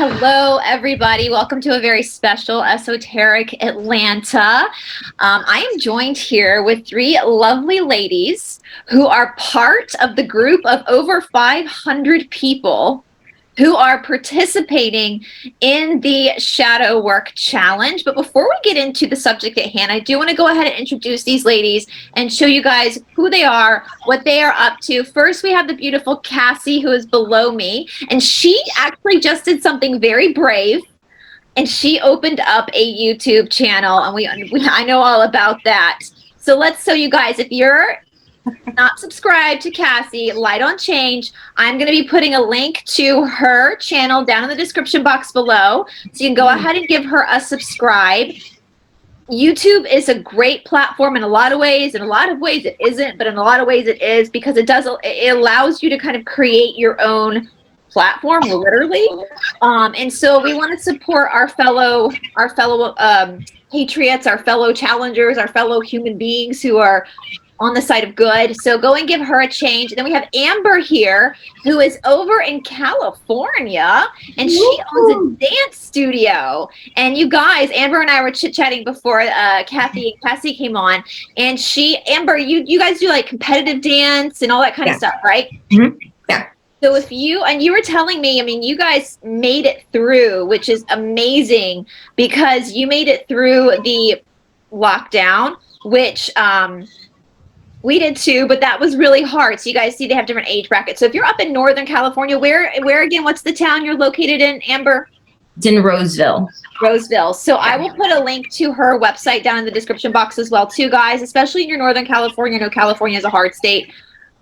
Hello, everybody. Welcome to a very special Esoteric Atlanta. I am joined here with three lovely ladies who are part of the group of over 500 people who are participating in the Shadow Work Challenge. But before we get into the subject at hand, I do want to go ahead and introduce these ladies and show you guys who they are, what they are up to. First, we have the beautiful Cassy, who is below me, and she actually just did something very brave, and she opened up a YouTube channel, and I know all about that. So you guys, if you're not subscribed to Cassy, Light on Change, I'm going to be putting a link to her channel down in the description box below, so you can go ahead and give her a subscribe. YouTube is a great platform in a lot of ways. In a lot of ways it isn't, but in a lot of ways it is, because it allows you to kind of create your own platform, literally. And so we want to support our fellow patriots, our fellow challengers, our fellow human beings who are on the side of good. So go and give her a change. And then we have Amber here, who is over in California, and she owns a dance studio. And you guys, Amber and I were chit-chatting before Cassy came on, and Amber, you guys do like competitive dance and all that kind of stuff, right? Mm-hmm. Yeah. So you were telling me, I mean, you guys made it through, which is amazing, because you made it through the lockdown, which we did too, but that was really hard. So you guys see they have different age brackets. So if you're up in Northern California, where again, what's the town you're located in, Amber? It's in Roseville. Roseville. So I will put a link to her website down in the description box as well too, guys, especially in your Northern California. I know California is a hard state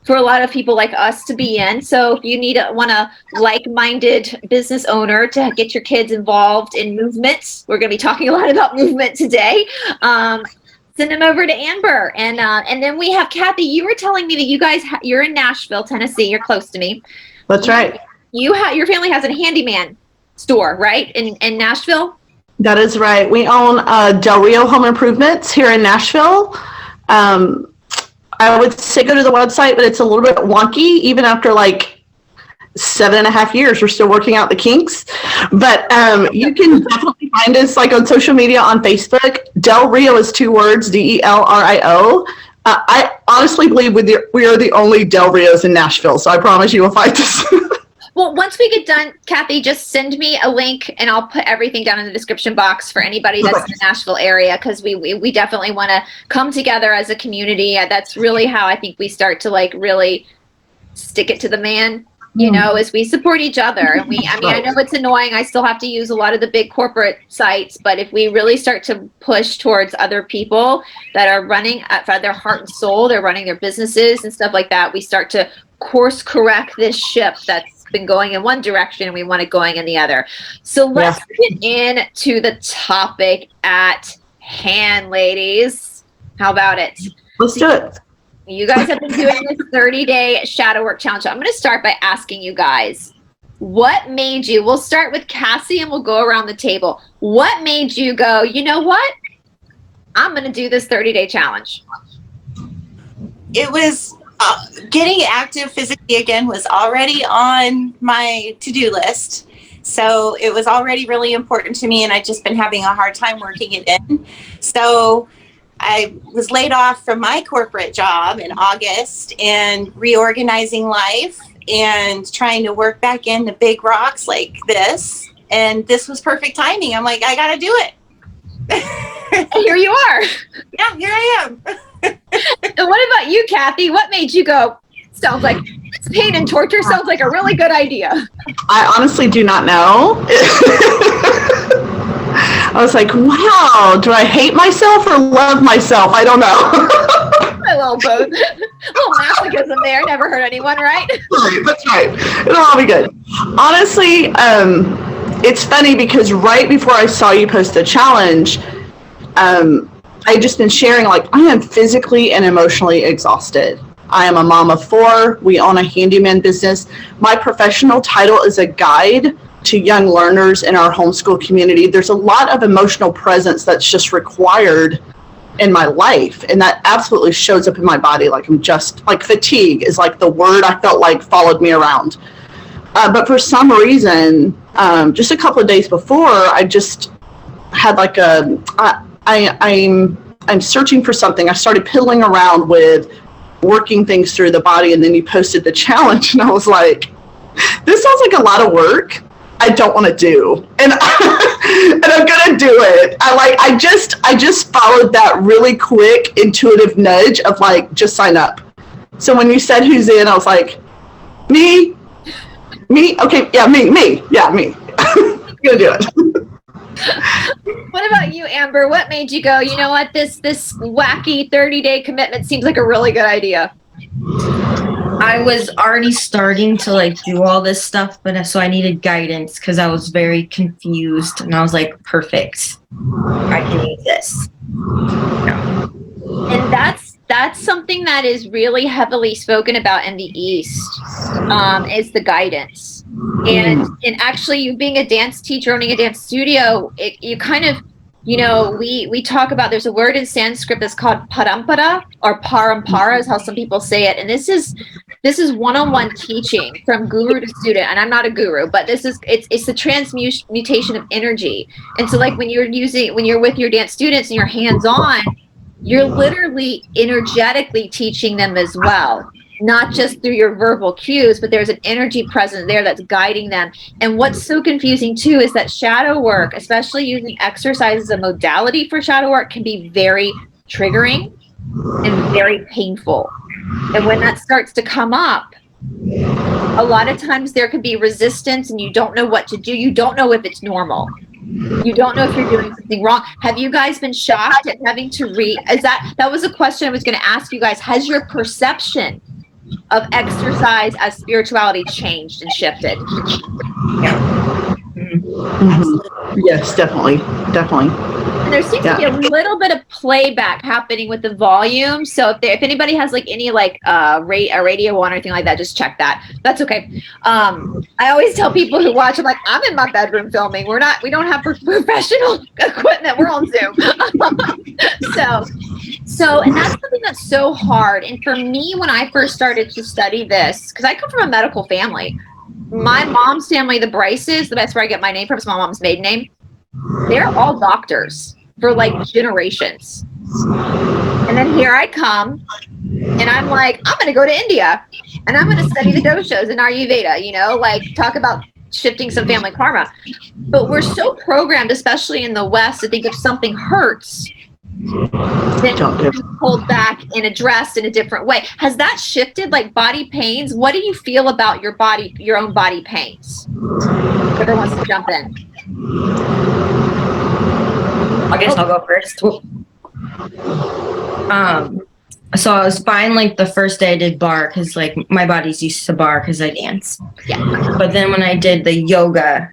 for a lot of people like us to be in. So if you want a like-minded business owner to get your kids involved in movements, we're going to be talking a lot about movement today. Send them over to Amber. And then we have Kathy. You were telling me that you guys, you're in Nashville, Tennessee. You're close to me. That's right. Your family has a handyman store, right, in Nashville? That is right. We own Del Rio Home Improvements here in Nashville. I would say go to the website, but it's a little bit wonky. Even after like 7.5 years, we're still working out the kinks. But you can definitely find us like on social media, on Facebook. Del Rio is 2 words, DELRIO. I honestly believe we are the only Del Rios in Nashville, so I promise you will find us. Well, once we get done, Kathy, just send me a link, and I'll put everything down in the description box for anybody that's in the Nashville area, because we definitely want to come together as a community. That's really how I think we start to like really stick it to the man, you know, as we support each other. And I know it's annoying. I still have to use a lot of the big corporate sites, but if we really start to push towards other people that are running for their heart and soul, they're running their businesses and stuff like that, we start to course correct this ship that's been going in one direction and we want it going in the other. So let's get into the topic at hand, ladies. How about it? Let's do it. You guys have been doing this 30-day shadow work challenge. I'm going to start by asking you guys, what made you, we'll start with Cassy and we'll go around the table. What made you go, you know what? I'm going to do this 30-day challenge. It was getting active physically again was already on my to-do list. So it was already really important to me, and I'd just been having a hard time working it in. So I was laid off from my corporate job in August and reorganizing life and trying to work back into big rocks like this. And this was perfect timing. I'm like, I got to do it. And here you are. Yeah, here I am. And what about you, Kathy? What made you go, sounds like this pain and torture sounds like a really good idea? I honestly do not know. I was like, wow, do I hate myself or love myself? I don't know. I love both. A little masochism there. Never hurt anyone, right? Right, that's right. It'll all be good. Honestly, it's funny because right before I saw you post the challenge, I just been sharing, like, I am physically and emotionally exhausted. I am a mom of 4. We own a handyman business. My professional title is a guide to young learners in our homeschool community. There's a lot of emotional presence that's just required in my life, and that absolutely shows up in my body. Like, I'm just like, fatigue is like the word I felt like followed me around. But for some reason, just a couple of days before, I just had like I'm searching for something. I started piddling around with working things through the body, and then you posted the challenge, and I was like, this sounds like a lot of work I don't want to do, and and I'm gonna do it. I just followed that really quick intuitive nudge of like, just sign up. So when you said who's in, I was like, me, okay, yeah, me, yeah, me. I'm gonna do it. What about you, Amber? What made you go, you know what, this wacky 30-day commitment seems like a really good idea? I was already starting to like do all this stuff, but so I needed guidance because I was very confused, and I was like, perfect, I can use this. Yeah. And that's something that is really heavily spoken about in the East, is the guidance. And actually, you being a dance teacher, owning a dance studio, you kind of, you know, we talk about, there's a word in Sanskrit that's called parampara, or parampara is how some people say it. And this is one-on-one teaching from guru to student. And I'm not a guru, but it's the transmutation of energy. And so like when you're with your dance students and you're hands-on, you're literally energetically teaching them as well, not just through your verbal cues, but there's an energy present there that's guiding them. And what's so confusing too is that shadow work, especially using exercise as a modality for shadow work, can be very triggering and very painful. And when that starts to come up, a lot of times there can be resistance, and you don't know what to do. You don't know if it's normal. You don't know if you're doing something wrong. Have you guys been shocked at having to read? That was a question I was going to ask you guys. Has your perception of exercise as spirituality changed and shifted? Yeah. Mm-hmm. Yes, definitely. And there seems to be a little bit of playback happening with the volume. So if anybody has like any like a radio on or anything like that, just check that. That's okay. I always tell people who watch, I'm like, I'm in my bedroom filming. We don't have professional equipment. We're on Zoom. So, and that's something that's so hard. And for me, when I first started to study this, because I come from a medical family, my mom's family, the Bryces, that's where I get my name from, it's my mom's maiden name. They're all doctors for like generations. And then here I come, and I'm like, I'm going to go to India, and I'm going to study the doshas and Ayurveda, you know, like talk about shifting some family karma. But we're so programmed, especially in the West, to think if something hurts, then be pulled back and addressed in a different way. Has that shifted, like body pains? What do you feel about your body, your own body pains? Whoever wants to jump in. I guess I'll go first. So I was fine like the first day I did bar, because like my body's used to bar because I dance. Yeah. But then when I did the yoga,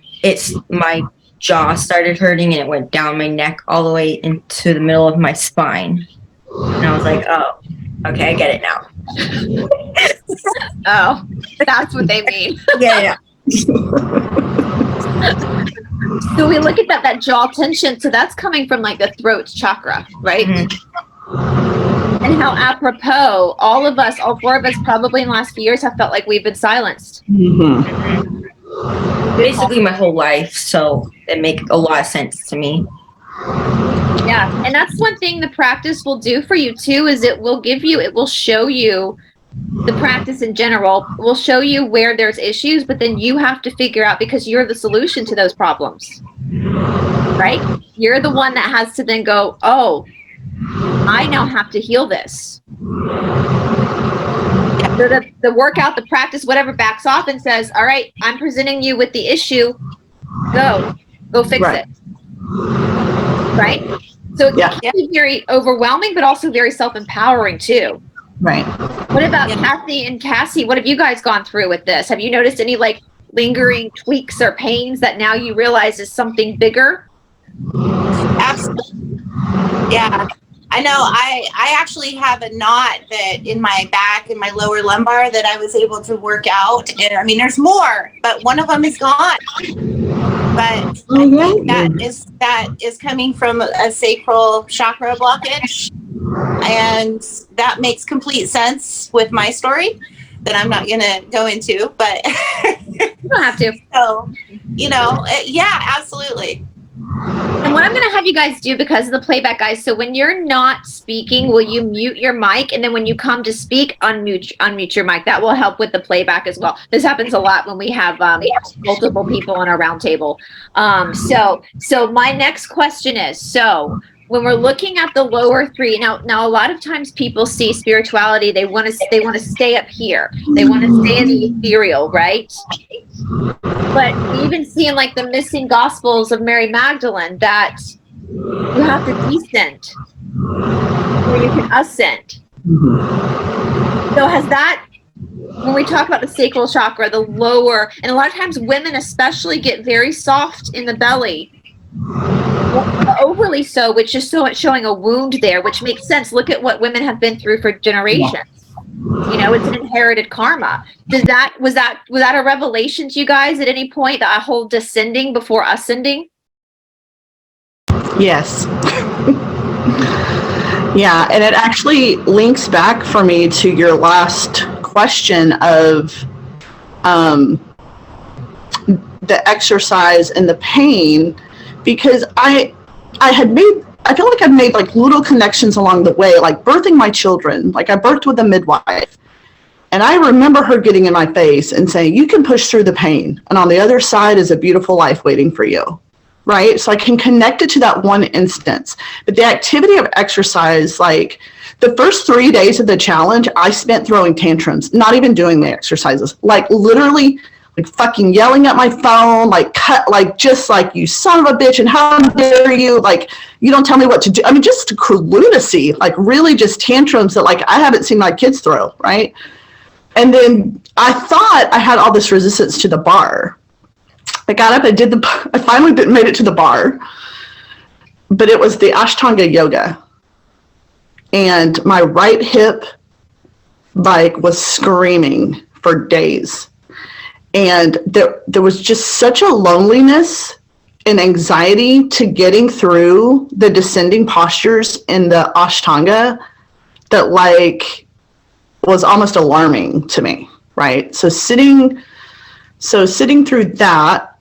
my jaw started hurting, and it went down my neck all the way into the middle of my spine. And I was like, oh, okay, I get it now. Oh, that's what they mean. Yeah. So we look at that jaw tension. So that's coming from like the throat chakra, right? Mm-hmm. And how apropos, all four of us probably in the last few years have felt like we've been silenced. Mm-hmm. Basically my whole life, so it makes a lot of sense to me. Yeah, and that's one thing the practice will do for you too, is it will show you, the practice in general will show you where there's issues, but then you have to figure out, because you're the solution to those problems, right? You're the one that has to then go, oh, I now have to heal this. So the workout, the practice, whatever, backs off and says, all right, I'm presenting you with the issue. Go fix it. Right? So it can be very overwhelming, but also very self-empowering too. Right. What about Kathy and Cassy? What have you guys gone through with this? Have you noticed any like lingering tweaks or pains that now you realize is something bigger? Absolutely. Yeah. I know I actually have a knot that in my back, in my lower lumbar, that I was able to work out. And I mean, there's more, but one of them is gone. But I think that is coming from a sacral chakra blockage. And that makes complete sense with my story. that I'm not going to go into, but You don't have to. so, yeah, absolutely. And what I'm going to have you guys do, because of the playback, guys, so when you're not speaking, will you mute your mic? And then when you come to speak, unmute your mic. That will help with the playback as well. This happens a lot when we have multiple people on our round table. So my next question is, so when we're looking at the lower three, now a lot of times people see spirituality, they want to stay up here. They want to stay in the ethereal, right? But we even see in like the missing gospels of Mary Magdalene that you have to descend or you can ascend. So has that, when we talk about the sacral chakra, the lower, and a lot of times women especially get very soft in the belly, overly so, which is showing a wound there, which makes sense. Look at what women have been through for generations. It's an inherited karma. Was that a revelation to you guys at any point, that whole descending before ascending? Yes. Yeah, and it actually links back for me to your last question of the exercise and the pain, because I feel like I've made like little connections along the way, like birthing my children. Like I birthed with a midwife, and I remember her getting in my face and saying, you can push through the pain, and on the other side is a beautiful life waiting for you. Right? So I can connect it to that one instance. But the activity of exercise, like the first 3 days of the challenge, I spent throwing tantrums, not even doing the exercises, like literally like fucking yelling at my phone, just like, you son of a bitch, and how dare you, like, you don't tell me what to do. I mean, just lunacy, like really just tantrums that like I haven't seen my kids throw, right? And then I thought I had all this resistance to the bar. I got up, I finally made it to the bar, but it was the Ashtanga yoga. And my right hip was screaming for days. And there was just such a loneliness and anxiety to getting through the descending postures in the Ashtanga that was almost alarming to me, right? So sitting through that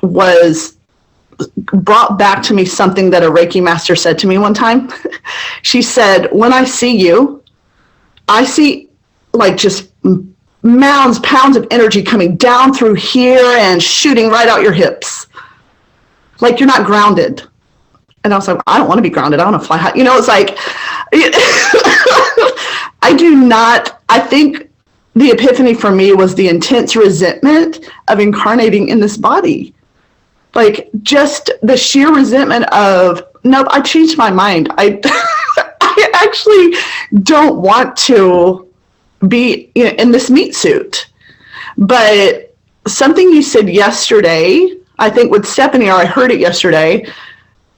was brought back to me something that a Reiki master said to me one time. She said, when I see you, I see like just pounds of energy coming down through here and shooting right out your hips. Like you're not grounded. And I was like, I don't want to be grounded. I want to fly high. It's like, I think the epiphany for me was the intense resentment of incarnating in this body. Like just the sheer resentment of, nope, I changed my mind. I actually don't want to be in this meat suit. But something you said yesterday, I think with Stephanie, or I heard it yesterday,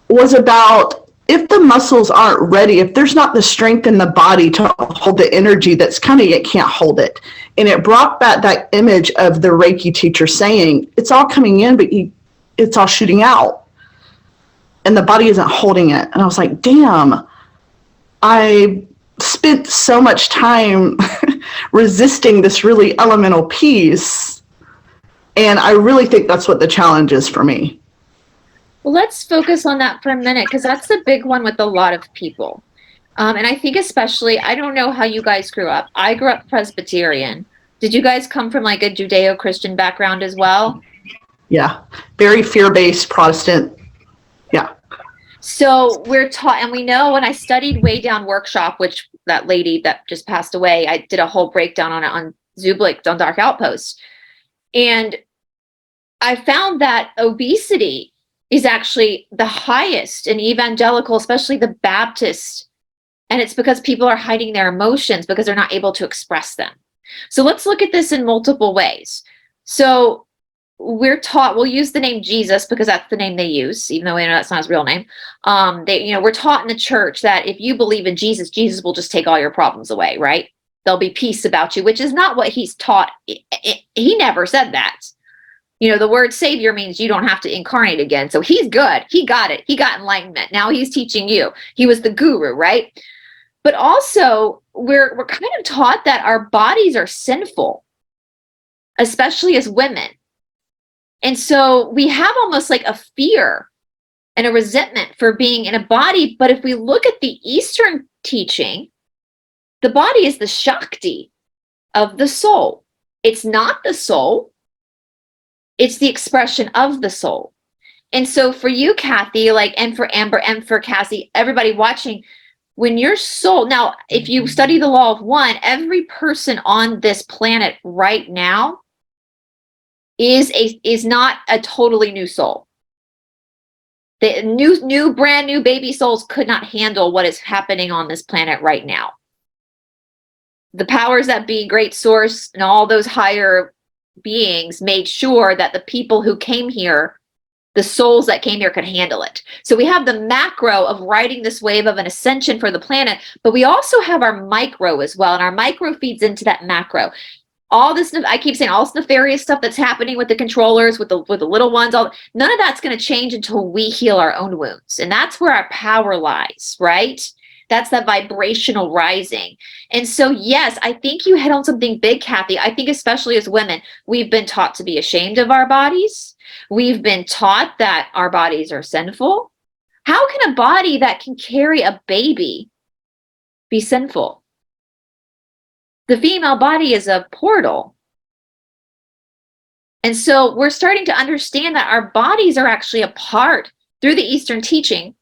was about if the muscles aren't ready, if there's not the strength in the body to hold the energy that's coming, it can't hold it. And it brought back that image of the Reiki teacher saying, it's all coming in, but it's all shooting out. And the body isn't holding it. And I was like, damn, I spent so much time resisting this really elemental piece. And I really think that's what the challenge is for me. Well, let's focus on that for a minute, because that's the big one with a lot of people. And I think especially, I don't know how you guys grew up. I grew up Presbyterian. Did you guys come from like a Judeo-Christian background as well? Yeah, very fear-based Protestant. Yeah. So we're taught, and we know when I studied Way Down Workshop, which that lady that just passed away, I did a whole breakdown on it on Zublik, on Dark Outpost. And I found that obesity is actually the highest in evangelical, especially the Baptist. And it's because people are hiding their emotions because they're not able to express them. So let's look at this in multiple ways. So we're taught, we'll use the name Jesus because that's the name they use, even though we know that's not his real name. We're taught in the church that if you believe in Jesus, Jesus will just take all your problems away, right? There'll be peace about you, which is not what he's taught. He never said that. The word savior means you don't have to incarnate again. So he's good. He got it. He got enlightenment. Now he's teaching you. He was the guru, right? But also we're kind of taught that our bodies are sinful, especially as women. And so we have almost like a fear and a resentment for being in a body. But if we look at the Eastern teaching, the body is the Shakti of the soul. It's not the soul, it's the expression of the soul. And so for you, Kathy, like, and for Amber and for Cassy, everybody watching, when your soul, now, if you study the law of one, every person on this planet right now is not a totally new soul. The new brand new baby souls could not handle what is happening on this planet right now. The powers that be, great source, and all those higher beings made sure that the people who came here, the souls that came here, could handle it. So we have the macro of riding this wave of an ascension for the planet, but we also have our micro as well, and our micro feeds into that macro. All this, I keep saying, all this nefarious stuff that's happening with the controllers, with the little ones, none of that's going to change until we heal our own wounds. And that's where our power lies, right? That's that vibrational rising. And so, yes, I think you hit on something big, Kathy. I think especially as women, we've been taught to be ashamed of our bodies. We've been taught that our bodies are sinful. How can a body that can carry a baby be sinful? The female body is a portal. And so we're starting to understand that our bodies are actually a part, through the Eastern teaching,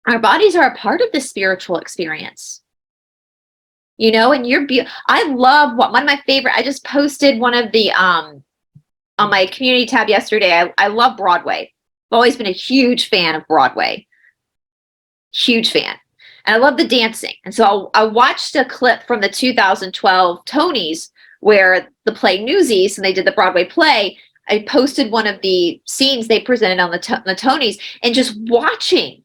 our bodies are a part of the spiritual experience. You know, and I love one of my favorite, I just posted one of the, on my community tab yesterday. I love Broadway. I've always been a huge fan of Broadway. Huge fan. And I love the dancing. And so I watched a clip from the 2012 Tonys where the play Newsies, and they did the Broadway play. I posted one of the scenes they presented on the Tonys, and just watching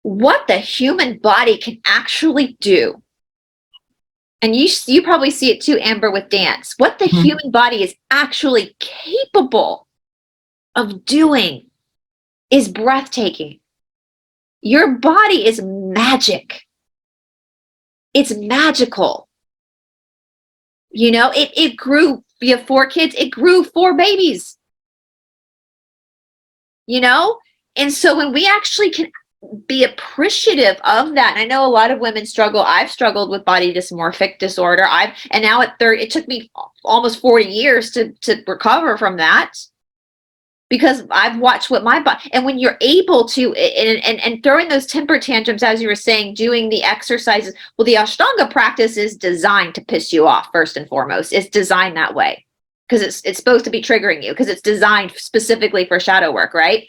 what the human body can actually do. And you probably see it too, Amber, with dance. What the human body is actually capable of doing is breathtaking. Your body is magic. It's magical. You know, it grew, you have 4 kids, it grew 4 babies. You know? And so when we actually can be appreciative of that, and I know a lot of women struggle. I've struggled with body dysmorphic disorder. And now at 30, it took me almost 40 years to recover from that, because I've watched what my body, and when you're able to, and throwing those temper tantrums, as you were saying, doing the exercises, well, the Ashtanga practice is designed to piss you off first and foremost. It's designed that way because it's supposed to be triggering you, because it's designed specifically for shadow work, right?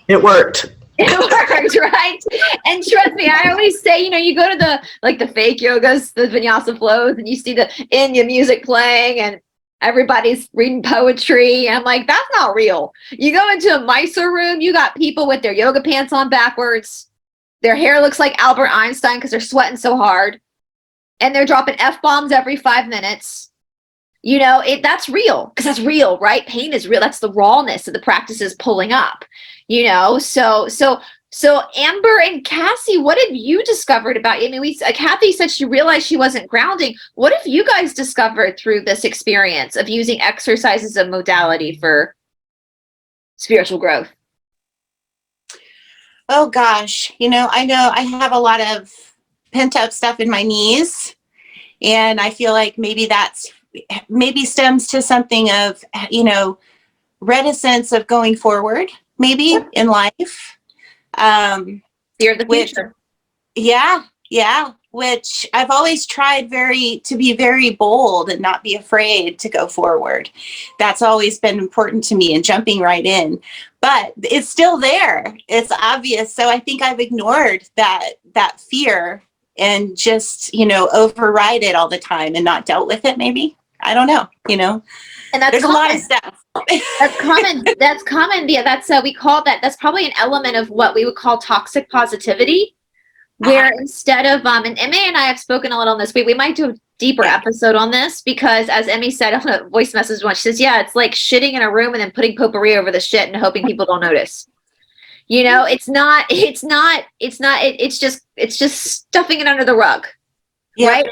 It worked. It worked, right? And trust me, I always say, you know, you go to the fake yogas, the vinyasa flows, and you see the India music playing and everybody's reading poetry. And I'm like, that's not real. You go into a Mysore room, you got people with their yoga pants on backwards. Their hair looks like Albert Einstein because they're sweating so hard. And they're dropping F-bombs every 5 minutes. You know, that's real, because that's real, right? Pain is real. That's the rawness of the practices pulling up, you know? So Amber and Cassy, what have you discovered about, I mean, Kathy said she realized she wasn't grounding. What have you guys discovered through this experience of using exercise as a modality for spiritual growth? Oh gosh, you know I have a lot of pent up stuff in my knees, and I feel like maybe stems to something of, you know, reticence of going forward, maybe in life. Fear of the future. Which I've always tried to be very bold and not be afraid to go forward. That's always been important to me, and jumping right in. But it's still there. It's obvious. So I think I've ignored that fear and just, you know, override it all the time and not dealt with it, maybe. I don't know, you know. And that's there's common. A lot of stuff. That's common. That's common. Yeah, we call that's probably an element of what we would call toxic positivity, where instead of and Emmy and I have spoken a little on this. We might do a deeper episode on this, because as Emmy said on a voice message once, she says, yeah, it's like shitting in a room and then putting potpourri over the shit and hoping people don't notice. You know, it's just stuffing it under the rug. Yeah. Right.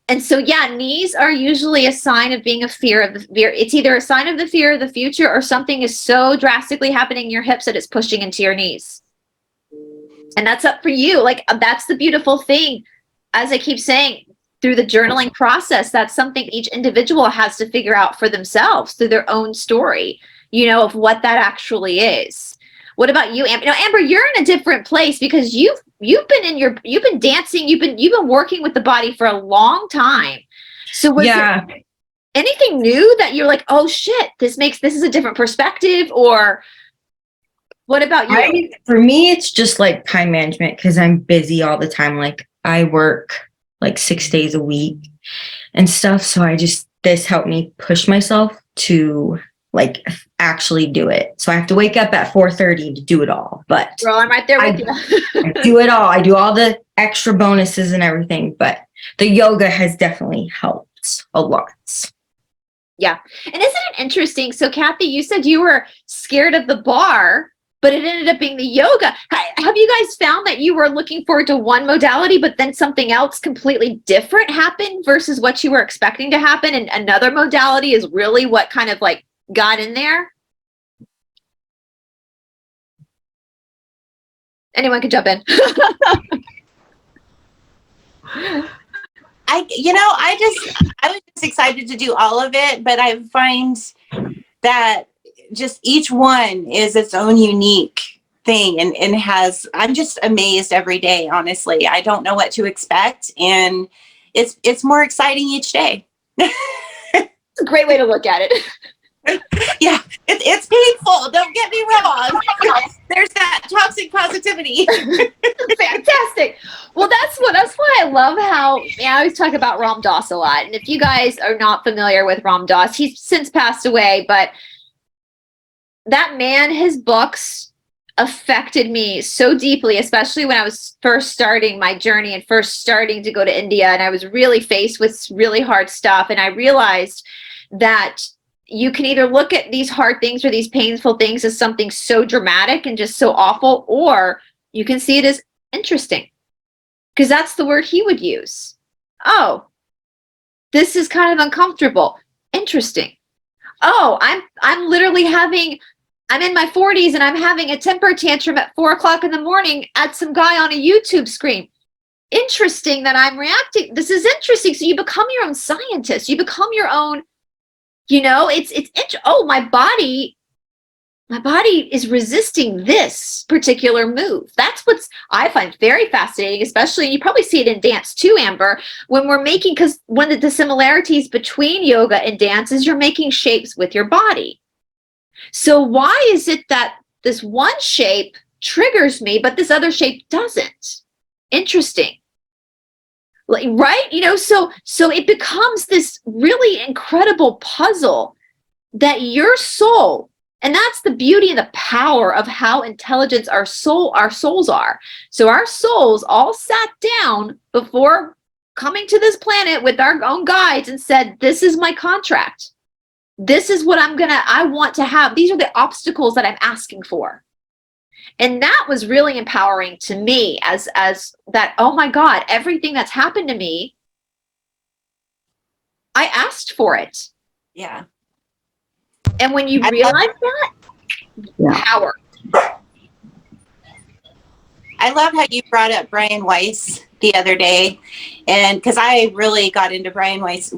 And so, yeah, knees are usually a sign of being a fear of the fear. It's either a sign of the fear of the future or something is so drastically happening in your hips that it's pushing into your knees. And that's up for you. Like, that's the beautiful thing. As I keep saying, through the journaling process, that's something each individual has to figure out for themselves through their own story, you know, of what that actually is. What about you, Amber? Now, Amber, you're in a different place because you've been dancing, you've been working with the body for a long time. So was there anything new that you're like, oh shit, this is a different perspective? Or what about you? For me, it's just like time management because I'm busy all the time. Like I work like 6 days a week and stuff. So this helped me push myself to like actually do it. So I have to wake up at 4:30 to do it all. But Girl, I'm right there with you. I do it all. I do all the extra bonuses and everything. But the yoga has definitely helped a lot. Yeah. And isn't it interesting? So Kathy, you said you were scared of the bar, but it ended up being the yoga. Have you guys found that you were looking forward to one modality, but then something else completely different happened versus what you were expecting to happen? And another modality is really what kind of like got in there? Anyone can jump in. I was just excited to do all of it, but I find that just each one is its own unique thing and I'm just amazed every day, honestly. I don't know what to expect, and it's more exciting each day. It's a great way to look at it. Yeah, it's painful. Don't get me wrong. There's that toxic positivity. Fantastic. Well, that's why I love how I always talk about Ram Dass a lot. And if you guys are not familiar with Ram Dass, he's since passed away, but that man, his books affected me so deeply, especially when I was first starting my journey and first starting to go to India. And I was really faced with really hard stuff. And I realized that you can either look at these hard things or these painful things as something so dramatic and just so awful, or you can see it as interesting, because that's the word he would use. Oh, this is kind of uncomfortable. Interesting. Oh, I'm literally I'm in my 40s and I'm having a temper tantrum at 4:00 in the morning at some guy on a YouTube screen. Interesting that I'm reacting. This is interesting. So you become your own scientist. You become your own. You know, my body is resisting this particular move. That's what I find very fascinating, especially, you probably see it in dance too, Amber, when we're making, because one of the similarities between yoga and dance is you're making shapes with your body. So why is it that this one shape triggers me, but this other shape doesn't? Interesting. Right? You know, so it becomes this really incredible puzzle that your soul, and that's the beauty and the power of how intelligent our souls are. So our souls all sat down before coming to this planet with our own guides and said, this is my contract. This is what I want to have. These are the obstacles that I'm asking for. And that was really empowering to me as that, oh my God, everything that's happened to me, I asked for it. Yeah. And when you realize that, power. I love how you brought up Brian Weiss the other day, and because I really got into Brian Weiss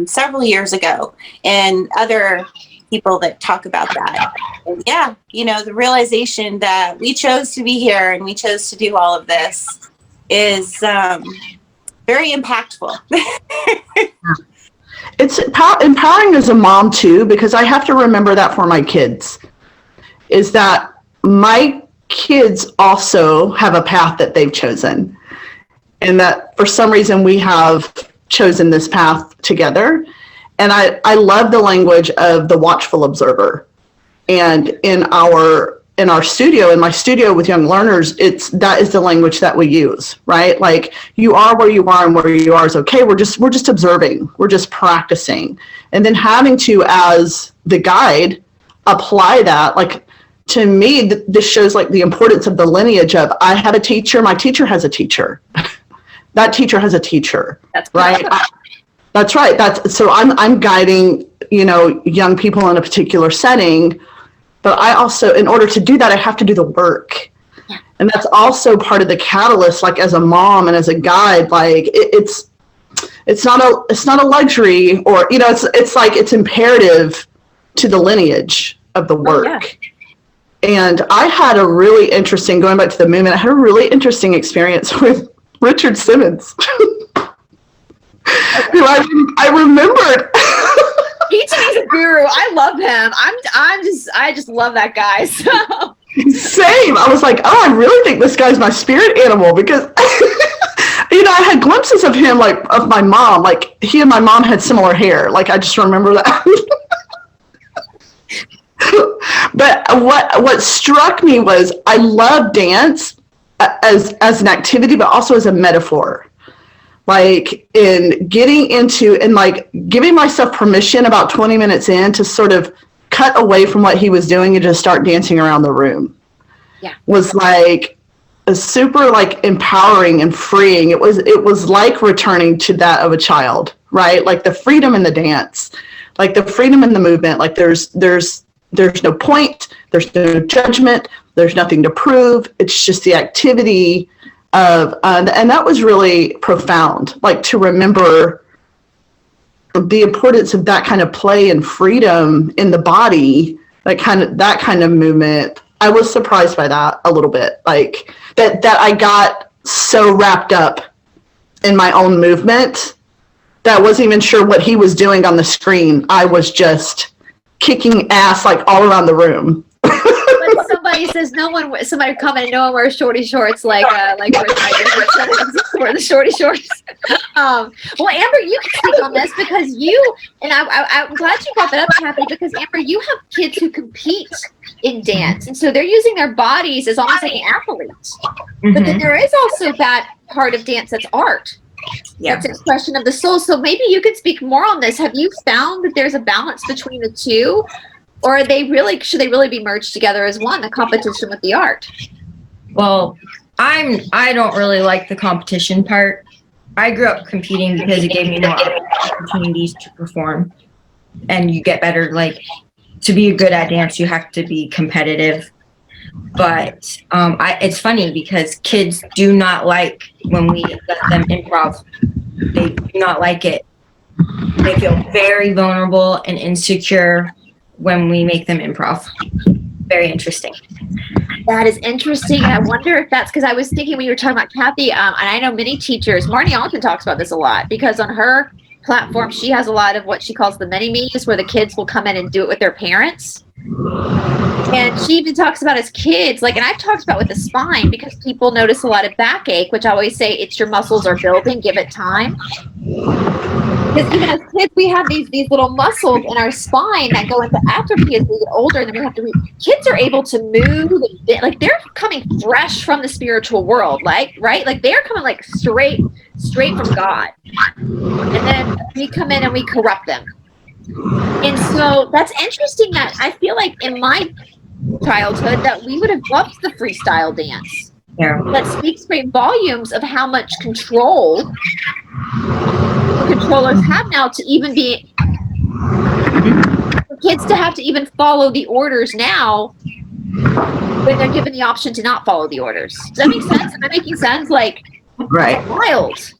several years ago, and other people that talk about that. And yeah, you know, the realization that we chose to be here and we chose to do all of this is very impactful. It's empowering as a mom too, because I have to remember that for my kids, is that my kids also have a path that they've chosen, and that for some reason we have chosen this path together. And I love the language of the watchful observer. And in our studio, in my studio with young learners, that is the language that we use, right? Like, you are where you are and where you are is okay. We're just observing. We're just practicing. And then having to, as the guide, apply that. Like, to me, this shows like the importance of the lineage of, I had a teacher, my teacher has a teacher. That teacher has a teacher. That's right. That's right. So I'm guiding, young people in a particular setting, but I also, in order to do that, I have to do the work. Yeah. And that's also part of the catalyst, like as a mom and as a guide, like it's not a luxury, or, it's like, it's imperative to the lineage of the work. Oh, yeah. And I had a really interesting, going back to the movement, I had a really interesting experience with Richard Simmons. Who I remembered. He to me is a guru. I love him. I just love that guy. So. Same. I was like, oh, I really think this guy's my spirit animal, because I had glimpses of him, like of my mom. Like he and my mom had similar hair. Like I just remember that. But what struck me was I love dance as an activity, but also as a metaphor. Like in getting into and like giving myself permission about 20 minutes in to sort of cut away from what he was doing and just start dancing around the room. Yeah. Was like a super like empowering and freeing. It was like returning to that of a child, right? Like the freedom in the dance, like the freedom in the movement. Like there's no point, there's no judgment, there's nothing to prove. It's just the activity of, and that was really profound, like to remember the importance of that kind of play and freedom in the body, that kind of movement. I was surprised by that a little bit, like that I got so wrapped up in my own movement that I wasn't even sure what he was doing on the screen. I was just kicking ass like all around the room. But somebody says somebody commented, no one wears shorty shorts like wear the shorty shorts. Well, Amber, you can speak on this because I'm glad you brought that up, Kathy, because Amber, you have kids who compete in dance, and so they're using their bodies as almost like an athlete. Mm-hmm. But then there is also that part of dance that's art. Yeah. That's expression of the soul. So maybe you could speak more on this. Have you found that there's a balance between the two? Or should they really be merged together as one, the competition with the art? Well, I don't really like the competition part. I grew up competing because it gave me more opportunities to perform, and you get better. Like to be good at dance, you have to be competitive. But it's funny because kids do not like when we let them improv. They do not like it. They feel very vulnerable and insecure when we make them improv. Very interesting. That is interesting. And I wonder if that's because I was thinking when you were talking about Kathy, and I know many teachers, Marnie often talks about this a lot, because on her platform, she has a lot of what she calls the mini-me's, where the kids will come in and do it with their parents. And she even talks about as kids, like, and I've talked about with the spine, because people notice a lot of backache, which I always say it's your muscles are building, give it time. Because even as kids, we have these little muscles in our spine that go into atrophy as we get older, and then we have to kids are able to move, like they're coming fresh from the spiritual world, like, right? Like they're coming like straight from God. And then we come in and we corrupt them. And so that's interesting that I feel like in my childhood that we would have loved the freestyle dance. Yeah. That speaks great volumes of how much control the controllers have now to even be for kids to have to even follow the orders now when they're given the option to not follow the orders. Does that make sense? Am I making sense? Like, right. That's wild.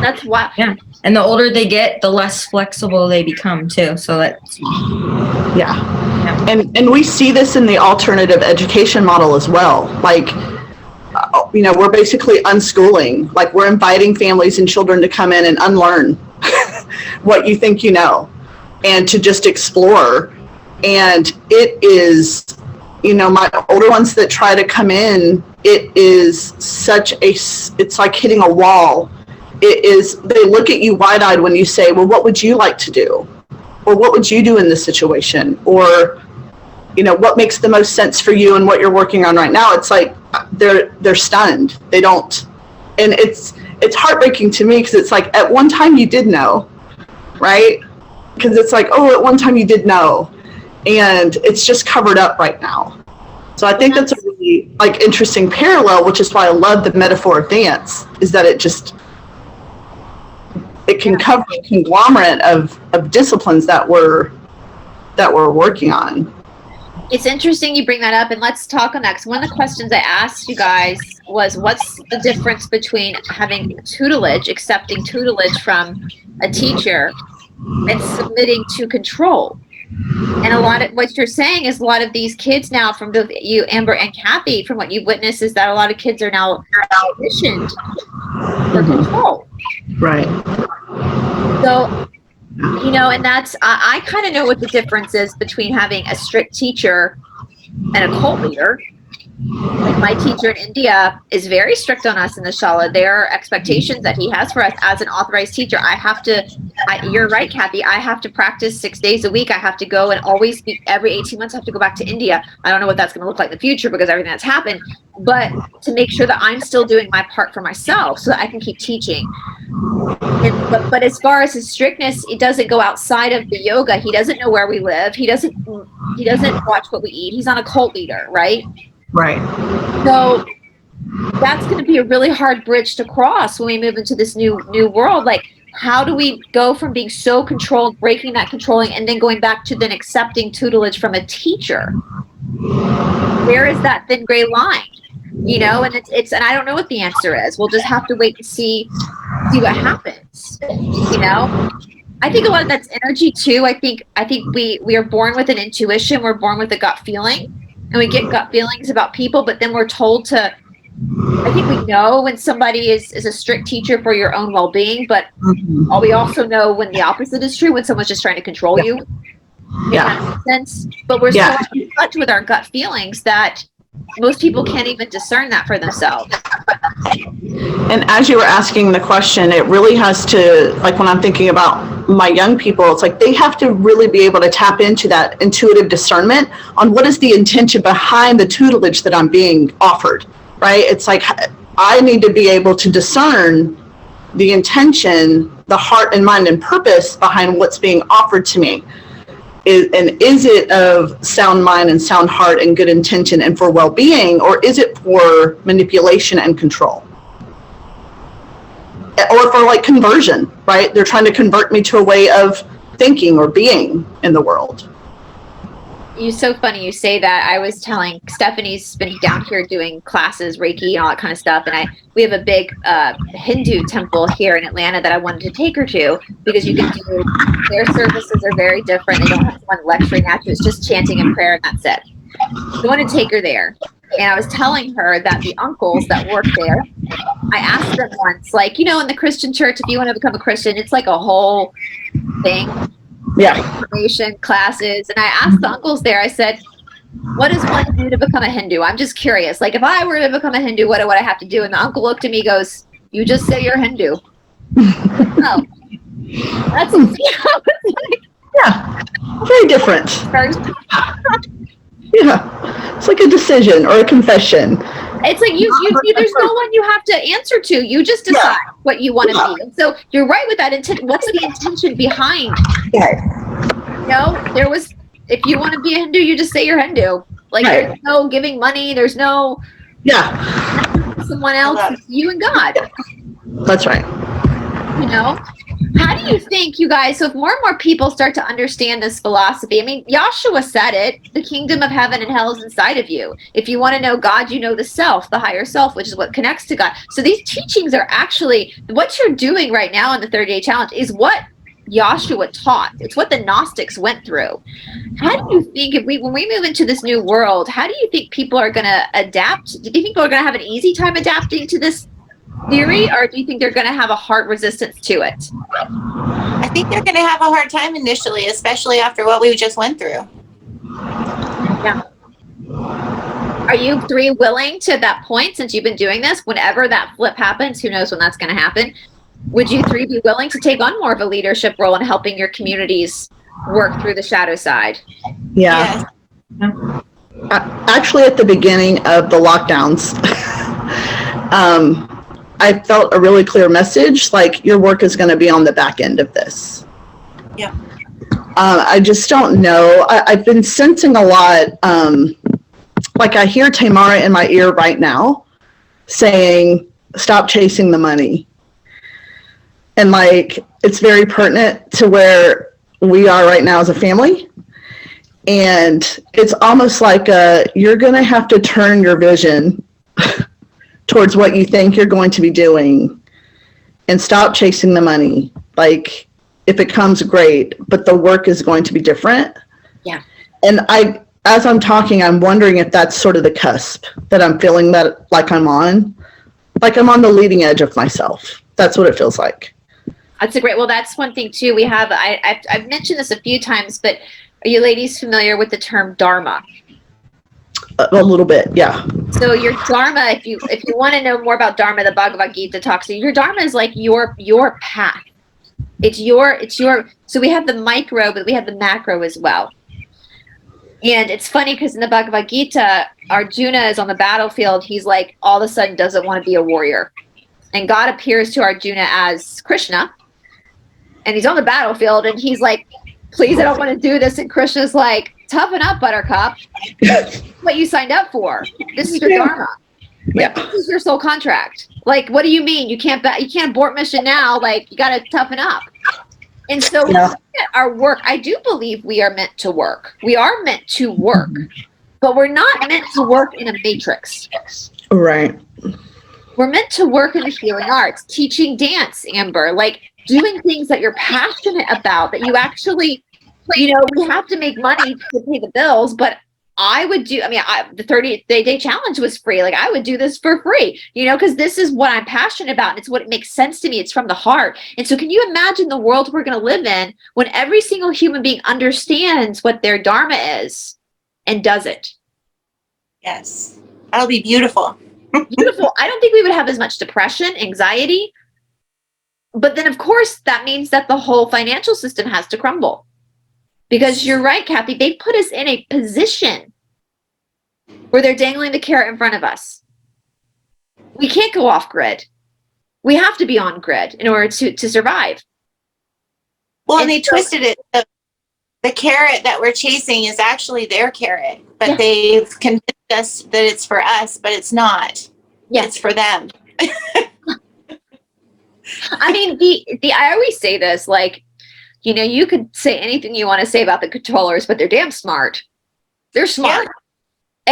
That's wild. Yeah. And the older they get, the less flexible they become too. So that's yeah. And we see this in the alternative education model as well. Like, we're basically unschooling. Like we're inviting families and children to come in and unlearn what you think you know, and to just explore. And it is, my older ones that try to come in, it is it's like hitting a wall. It is, they look at you wide-eyed when you say, well, what would you like to do? Or what would you do in this situation? Or, what makes the most sense for you and what you're working on right now? It's like, they're stunned. They don't, and it's heartbreaking to me because it's like, at one time you did know, right? Because it's like, oh, at one time you did know, and it's just covered up right now. So I think that's a really like interesting parallel, which is why I love the metaphor of dance, is that it can cover a conglomerate of disciplines that we're working on. It's interesting you bring that up, and let's talk on that. 'Cause one of the questions I asked you guys was, what's the difference between having tutelage, accepting tutelage from a teacher, and submitting to control? And a lot of what you're saying is a lot of these kids now, from both you, Amber, and Kathy, from what you've witnessed, is that a lot of kids are now conditioned for control. Right. So, you know, and that's, I kind of know what the difference is between having a strict teacher and a cult leader. Like my teacher in India is very strict on us in the Shala. There are expectations that he has for us as an authorized teacher. You're right, Kathy. I have to practice 6 days a week. I have to go and always speak every 18 months. I have to go back to India. I don't know what that's going to look like in the future because everything that's happened, but to make sure that I'm still doing my part for myself so that I can keep teaching. But as far as his strictness, it doesn't go outside of the yoga. He doesn't know where we live. He doesn't watch what we eat. He's not a cult leader, right? Right. So that's going to be a really hard bridge to cross when we move into this new world. Like, how do we go from being so controlled, breaking that controlling, and then going back to then accepting tutelage from a teacher? Where is that thin gray line? You know, and it's and I don't know what the answer is. We'll just have to wait and see what happens. You know, I think a lot of that's energy too. I think we are born with an intuition. We're born with a gut feeling. And we get gut feelings about people, but then we're told to, I think we know when somebody is a strict teacher for your own well-being, but we also know when the opposite is true, when someone's just trying to control you. Yeah. That makes sense. But we're so in touch with our gut feelings that most people can't even discern that for themselves. And as you were asking the question, it really has to, like when I'm thinking about my young people, it's like they have to really be able to tap into that intuitive discernment on what is the intention behind the tutelage that I'm being offered, right? It's like I need to be able to discern the intention, the heart and mind and purpose behind what's being offered to me. Is it of sound mind and sound heart and good intention and for well-being, or is it for manipulation and control? Or for like conversion, right? They're trying to convert me to a way of thinking or being in the world. It's so funny you say that. I was telling Stephanie's been down here doing classes, Reiki, and all that kind of stuff. And we have a big Hindu temple here in Atlanta that I wanted to take her to because you can do, their services are very different. They don't have someone lecturing at you. It's just chanting and prayer and that's it. I want to take her there. And I was telling her that the uncles that work there, I asked them once, like, you know, in the Christian church, if you want to become a Christian, it's like a whole thing. Yeah. Information, classes. And I asked the uncles there, I said, what does one do to become a Hindu? I'm just curious. Like, if I were to become a Hindu, what would I have to do? And the uncle looked at me, goes, you just say you're Hindu. Oh, that's, yeah, very different. Yeah, it's like a decision or a confession. It's like you there's no one you have to answer to. You just decide what you want to be. And so you're right with that intent. What's the intention behind? You know, there was, if you want to be a Hindu, you just say you're Hindu. Like there's no giving money. There's no someone else. It's you and God. That's right. You know, how do you think, you guys, so if more and more people start to understand this philosophy, I mean, Yahshua said it, the kingdom of heaven and hell is inside of you. If you want to know God, you know the self, the higher self, which is what connects to God. So these teachings are actually, what you're doing right now in the 30-day challenge is what Yahshua taught. It's what the Gnostics went through. How do you think, when we move into this new world, how do you think people are going to adapt? Do you think people are going to have an easy time adapting to this theory, or do you think they're going to have a hard resistance to it? I think they're going to have a hard time initially, especially after what we just went through. Yeah. Are you three willing to that point, since you've been doing this, whenever that flip happens, who knows when that's going to happen, would you three be willing to take on more of a leadership role in helping your communities work through the shadow side? Yeah. Yes. Actually, at the beginning of the lockdowns, I felt a really clear message, like your work is going to be on the back end of this. Yeah. I just don't know. I've been sensing a lot like I hear Tamara in my ear right now saying, stop chasing the money. And like, it's very pertinent to where we are right now as a family. And it's almost like you're going to have to turn your vision towards what you think you're going to be doing and stop chasing the money. Like, if it comes, great, but the work is going to be different. Yeah. And as I'm talking, I'm wondering if that's sort of the cusp that I'm feeling that like I'm on the leading edge of myself. That's what it feels like. Well, that's one thing too. We have, I've mentioned this a few times, but are you ladies familiar with the term Dharma? A little bit, yeah. So your Dharma, if you want to know more about Dharma, the Bhagavad Gita talks, your Dharma is like your path. It's your, so we have the micro, but we have the macro as well. And it's funny because in the Bhagavad Gita, Arjuna is on the battlefield. He's like, all of a sudden doesn't want to be a warrior. And God appears to Arjuna as Krishna. And he's on the battlefield and he's like, please, I don't want to do this. And Krishna's like, toughen up, Buttercup. What you signed up for. This is your Dharma. Like, this is your soul contract. Like, what do you mean? You can't abort mission now. Like, you got to toughen up. And so our work, I do believe we are meant to work. We are meant to work, but we're not meant to work in a matrix. Right. We're meant to work in the healing arts, teaching dance, Amber, like doing things that you're passionate about, that you actually, we have to make money to pay the bills, but I would do, the 30-day challenge was free. Like I would do this for free, because this is what I'm passionate about. And it's what it makes sense to me. It's from the heart. And so can you imagine the world we're going to live in when every single human being understands what their Dharma is and does it? Yes. That'll be beautiful. Beautiful. I don't think we would have as much depression, anxiety. But then, of course, that means that the whole financial system has to crumble. Because you're right, Kathy, they put us in a position where they're dangling the carrot in front of us. We can't go off grid. We have to be on grid in order to survive. Well, and they twisted it. The carrot that we're chasing is actually their carrot, but they've convinced us that it's for us, but it's not. Yeah. It's for them. I always say this, like, you could say anything you want to say about the controllers, but they're damn smart. They're smart. Yeah.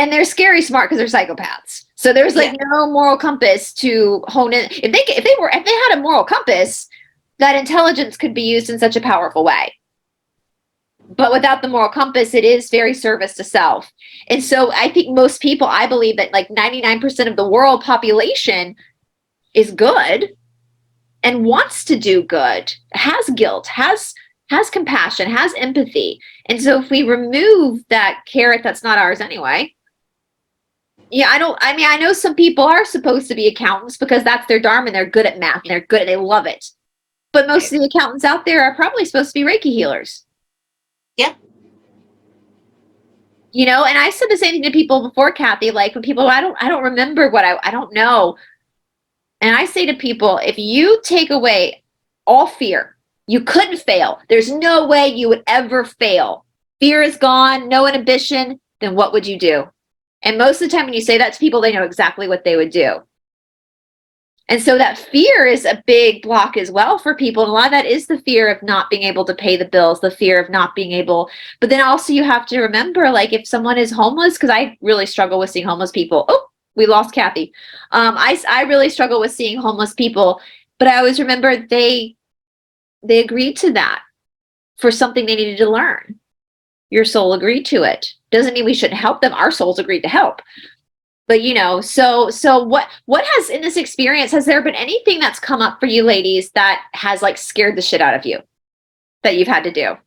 And they're scary smart because they're psychopaths. So there's no moral compass to hone in. If they had a moral compass, that intelligence could be used in such a powerful way. But without the moral compass, it is very service to self. And so I think most people, I believe that like 99% of the world population is good and wants to do good, has guilt, has compassion, has empathy. And so if we remove that carrot that's not ours anyway, I know some people are supposed to be accountants because that's their Dharma and they're good at math and they love it. But most of the accountants out there are probably supposed to be Reiki healers. Yeah. And I said the same thing to people before, Kathy, like when people, I don't remember what I don't know. And I say to people, if you take away all fear, you couldn't fail. There's no way you would ever fail. Fear is gone, no inhibition, then what would you do? And most of the time when you say that to people, they know exactly what they would do. And so that fear is a big block as well for people. And a lot of that is the fear of not being able to pay the bills, the fear of not being able. But then also you have to remember, like if someone is homeless, because I really struggle with seeing homeless people. Oh, we lost Kathy. I really struggle with seeing homeless people, but I always remember they agreed to that for something they needed to learn. Your soul agreed to it. Doesn't mean we shouldn't help them. Our souls agreed to help. But so what has in this experience, has there been anything that's come up for you ladies that has like scared the shit out of you that you've had to do?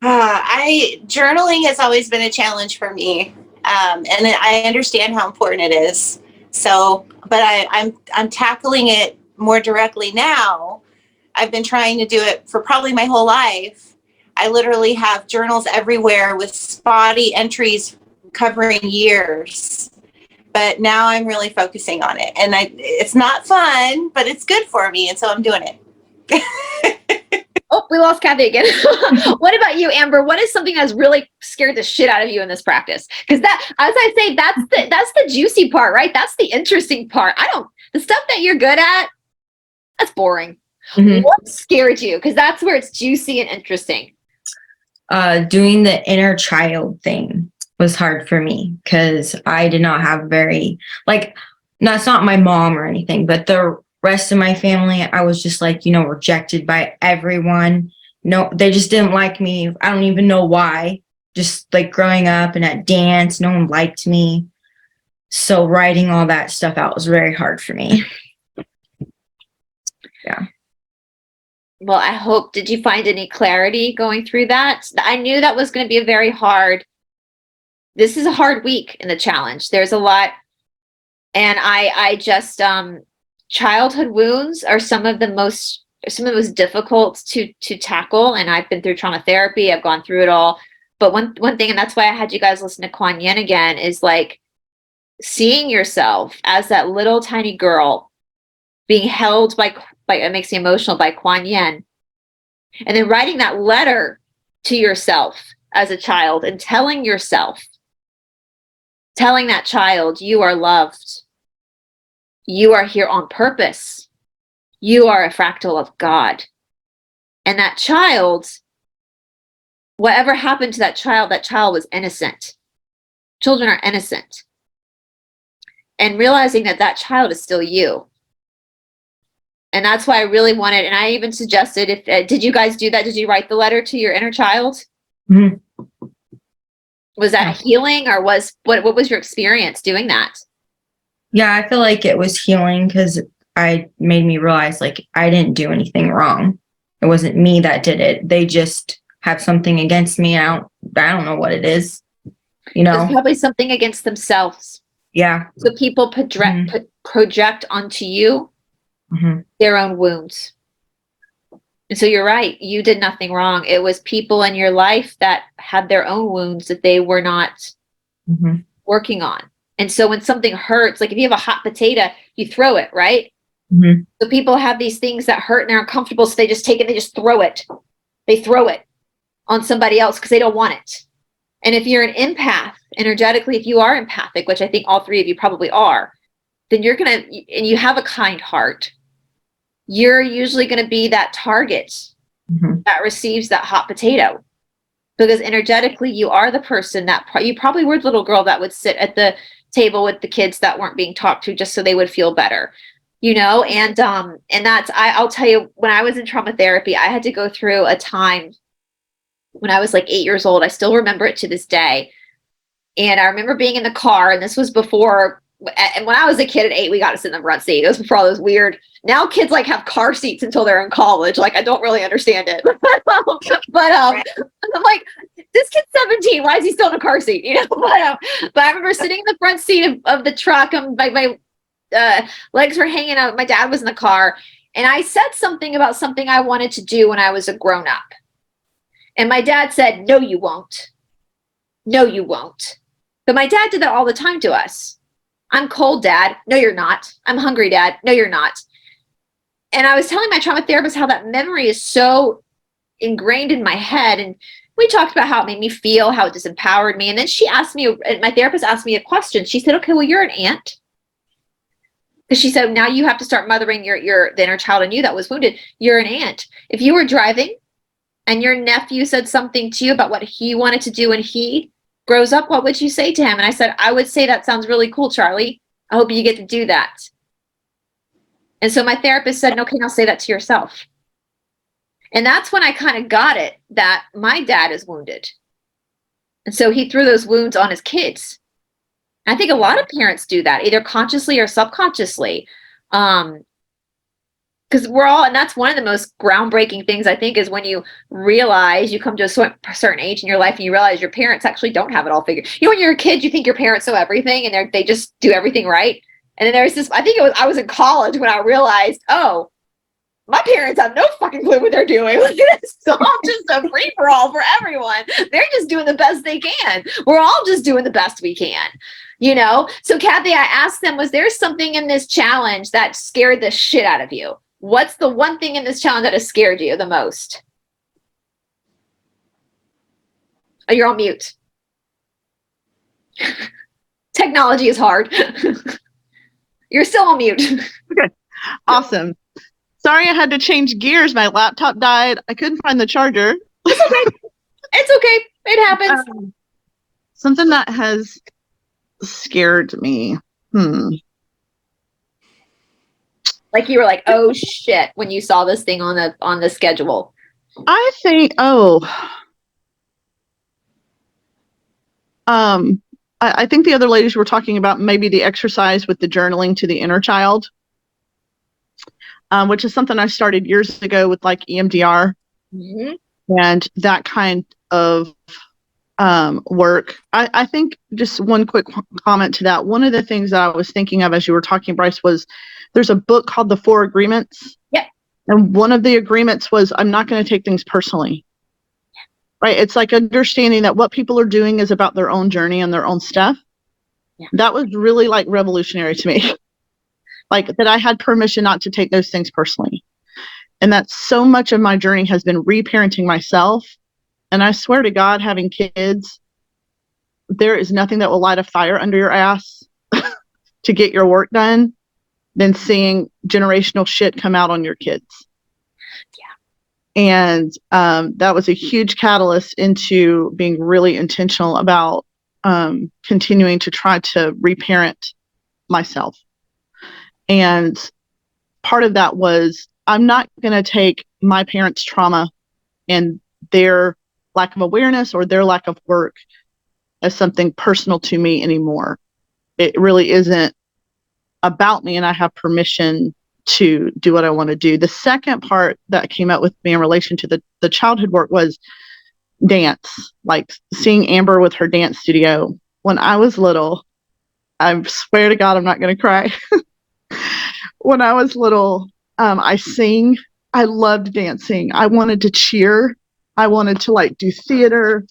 Journaling has always been a challenge for me. And I understand how important it is. So, but I'm tackling it more directly now. I've been trying to do it for probably my whole life. I literally have journals everywhere with spotty entries covering years, but now I'm really focusing on it, and it's not fun, but it's good for me, and so I'm doing it. Oh, we lost Kathy again. What about you, Amber? What is something that's really scared the shit out of you in this practice? Because that, as I say, that's the juicy part, right? That's the interesting part. The stuff that you're good at, that's boring. Mhm. What scared you? Because that's where it's juicy and interesting. Doing the inner child thing was hard for me because I did not have that's not my mom or anything, but the rest of my family, I was just like, rejected by everyone. No, they just didn't like me. I don't even know why. Just like growing up and at dance, no one liked me. So writing all that stuff out was very hard for me. Yeah. Well, I hope, did you find any clarity going through that? I knew that was going to be this is a hard week in the challenge. There's a lot. And I just, childhood wounds are some of the most difficult to tackle. And I've been through trauma therapy. I've gone through it all. But one thing, and that's why I had you guys listen to Kuan Yin again, is like seeing yourself as that little tiny girl being held by it makes me emotional, by Kuan Yin. And then writing that letter to yourself as a child and telling that child, you are loved. You are here on purpose. You are a fractal of God. And that child, whatever happened to that child was innocent. Children are innocent. And realizing that child is still you. And that's why I really wanted, and I even suggested, did you guys do that? Did you write the letter to your inner child? Mm-hmm. Was that healing, or what was your experience doing that? Yeah, I feel like it was healing because it made me realize like I didn't do anything wrong. It wasn't me that did it. They just have something against me. I don't know what it is. It's probably something against themselves. Yeah. So people project onto you their own wounds. And so you're right. You did nothing wrong. It was people in your life that had their own wounds that they were not working on. And so when something hurts, like if you have a hot potato, you throw it, right? Mm-hmm. So people have these things that hurt and they're uncomfortable. So they just take it, they just throw it. They throw it on somebody else because they don't want it. And if you're an empath, energetically, if you are empathic, which I think all three of you probably are, then and you have a kind heart, you're usually going to be that target that receives that hot potato. Because energetically, you are the person that you probably were the little girl that would sit at the table with the kids that weren't being talked to just so they would feel better, and that's, I'll tell you, when I was in trauma therapy, I had to go through a time when I was like 8 years old. I still remember it to this day. And I remember being in the car, and this was before, and when I was a kid at 8, we got to sit in the front seat. It was before all those weird, now kids like have car seats until they're in college. Like, I don't really understand it. but I'm like, this kid's 17. Why is he still in a car seat? But I remember sitting in the front seat of the truck, and my legs were hanging out. My dad was in the car, and I said something about something I wanted to do when I was a grown up. And my dad said, "No, you won't. No, you won't." But my dad did that all the time to us. "I'm cold, Dad." "No, you're not." "I'm hungry, Dad." "No, you're not." And I was telling my trauma therapist how that memory is so ingrained in my head. And we talked about how it made me feel, how it disempowered me. And then my therapist asked me a question. She said, "Okay, well, you're an aunt." Because she said, now you have to start mothering the inner child in you that was wounded. You're an aunt. If you were driving and your nephew said something to you about what he wanted to do when he grows up, what would you say to him? And I said, "I would say, that sounds really cool, Charlie. I hope you get to do that." And so my therapist said, "Okay, now say that to yourself." And that's when I kind of got it, that my dad is wounded. And so he threw those wounds on his kids. I think a lot of parents do that, either consciously or subconsciously. Because and that's one of the most groundbreaking things, I think, is when you realize, you come to a certain age in your life and you realize your parents actually don't have it all figured. When you're a kid, you think your parents know everything and they just do everything right. And then there's this, I was in college when I realized, oh, my parents have no fucking clue what they're doing. It's all just a free-for-all for everyone. They're just doing the best they can. We're all just doing the best we can. So Kathy, I asked them, was there something in this challenge that scared the shit out of you? What's the one thing in this challenge that has scared you the most? Oh, you're on mute. Technology is hard. You're still on mute. Okay. Awesome. Sorry I had to change gears. My laptop died. I couldn't find the charger. It's okay. It's okay. It happens. Something that has scared me. Like you were like, oh shit, when you saw this thing on the schedule. I think, I think the other ladies were talking about maybe the exercise with the journaling to the inner child, which is something I started years ago with like EMDR and that kind of work. I think just one quick comment to that. One of the things that I was thinking of as you were talking, Bryce, was there's a book called The Four Agreements. Yep. And one of the agreements was I'm not going to take things personally. Right? It's like understanding that what people are doing is about their own journey and their own stuff. Yeah. That was really like revolutionary to me. Like that I had permission not to take those things personally. And that so much of my journey has been reparenting myself. And I swear to God, having kids, there is nothing that will light a fire under your ass to get your work done than seeing generational shit come out on your kids. And that was a huge catalyst into being really intentional about continuing to try to reparent myself. And part of that was I'm not going to take my parents' trauma and their lack of awareness or their lack of work as something personal to me anymore. It really isn't about me, and I have permission to do what I want to do. The second part that came up with me in relation to the childhood work was dance, like seeing Amber with her dance studio. When I was little, I swear to God, I'm not going to cry. When I was little, I sing. I loved dancing. I wanted to cheer. I wanted to like do theater.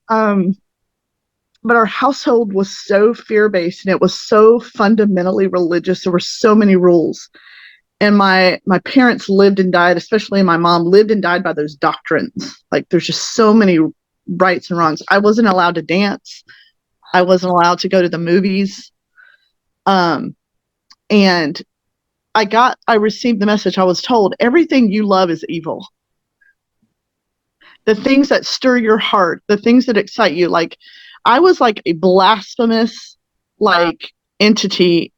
But our household was so fear-based and it was so fundamentally religious. There were so many rules. And my parents lived and died, especially my mom, lived and died by those doctrines. Like there's just so many rights and wrongs. I wasn't allowed to dance. I wasn't allowed to go to the movies. And I received the message. I was told everything you love is evil. The things that stir your heart, the things that excite you, like I was like a blasphemous like entity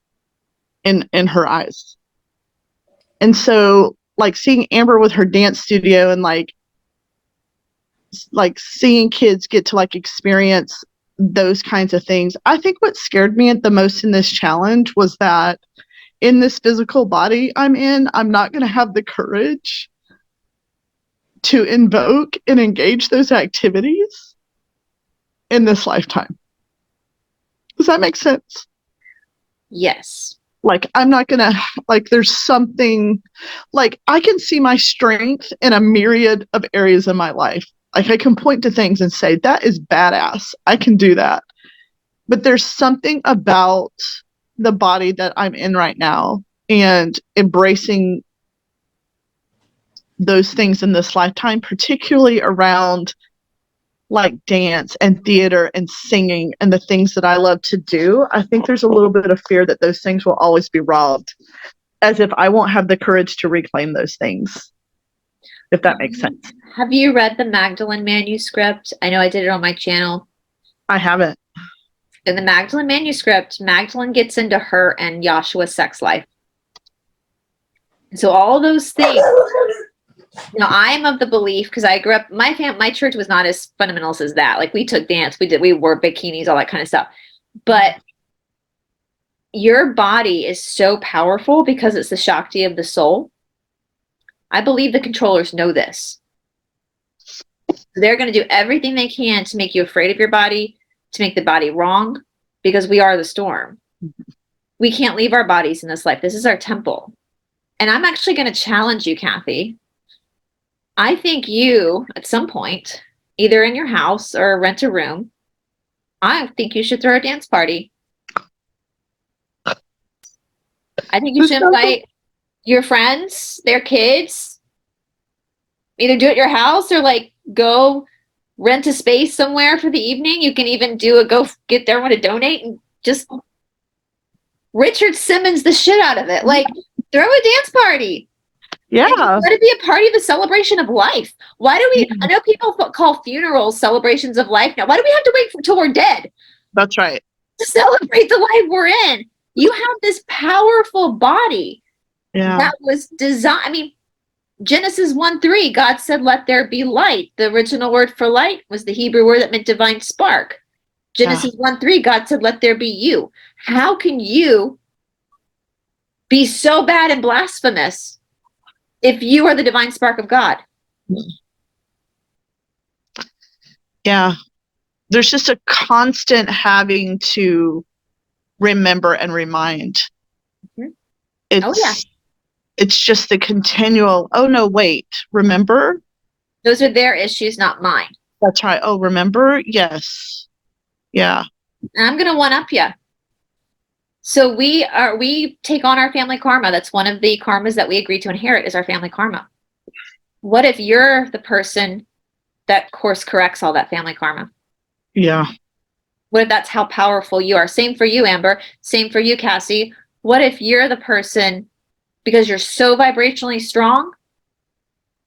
in her eyes. And so like seeing Amber with her dance studio and like seeing kids get to like experience those kinds of things. I think what scared me the most in this challenge was that in this physical body I'm in, I'm not going to have the courage to invoke and engage those activities in this lifetime. Does that make sense? Yes. Like, I'm not going to, like, there's something, like, I can see my strength in a myriad of areas in my life. Like, I can point to things and say, that is badass. I can do that. But there's something about the body that I'm in right now and embracing those things in this lifetime, particularly around like dance and theater and singing and the things that I love to do. I think there's a little bit of fear that those things will always be robbed, as if I won't have the courage to reclaim those things, if that makes sense. Have you read the Magdalene manuscript? I know I did it on my channel. I haven't. In the Magdalene manuscript, Magdalene gets into her and Joshua's sex life. So all those things. Now, I'm of the belief, because I grew up, my church was not as fundamentalist as that. Like, we took dance, we wore bikinis, all that kind of stuff. But your body is so powerful because it's the Shakti of the soul. I believe the controllers know this. They're going to do everything they can to make you afraid of your body, to make the body wrong, because we are the storm. We can't leave our bodies in this life. This is our temple. And I'm actually going to challenge you, Kathy. I think you, at some point, either in your house or rent a room, I think you should throw a dance party. I think you should invite your friends, their kids, either do it at your house or like go rent a space somewhere for the evening. You can even do a go get there to donate and just Richard Simmons the shit out of it. Like, throw a dance party. Yeah. Let it be a party of the celebration of life. Why do we, I know people call funerals celebrations of life now. Why do we have to wait until we're dead That's right. to celebrate the life we're in? You have this powerful body that was designed. I mean, Genesis 1:3, God said, let there be light. The original word for light was the Hebrew word that meant divine spark. Genesis 1:3, God said, let there be you. How can you be so bad and blasphemous if you are the divine spark of God? Yeah. There's just a constant having to remember and remind. It's just the continual, oh no, wait, remember? Those are their issues, not mine. That's right. Oh, remember? Yes. Yeah. And I'm going to one up you. So we take on our family karma. That's one of the karmas that we agree to inherit is our family karma. What if you're the person that course corrects all that family karma? Yeah. What if that's how powerful you are? Same for you, Amber. Same for you, Cassy. What if you're the person, because you're so vibrationally strong,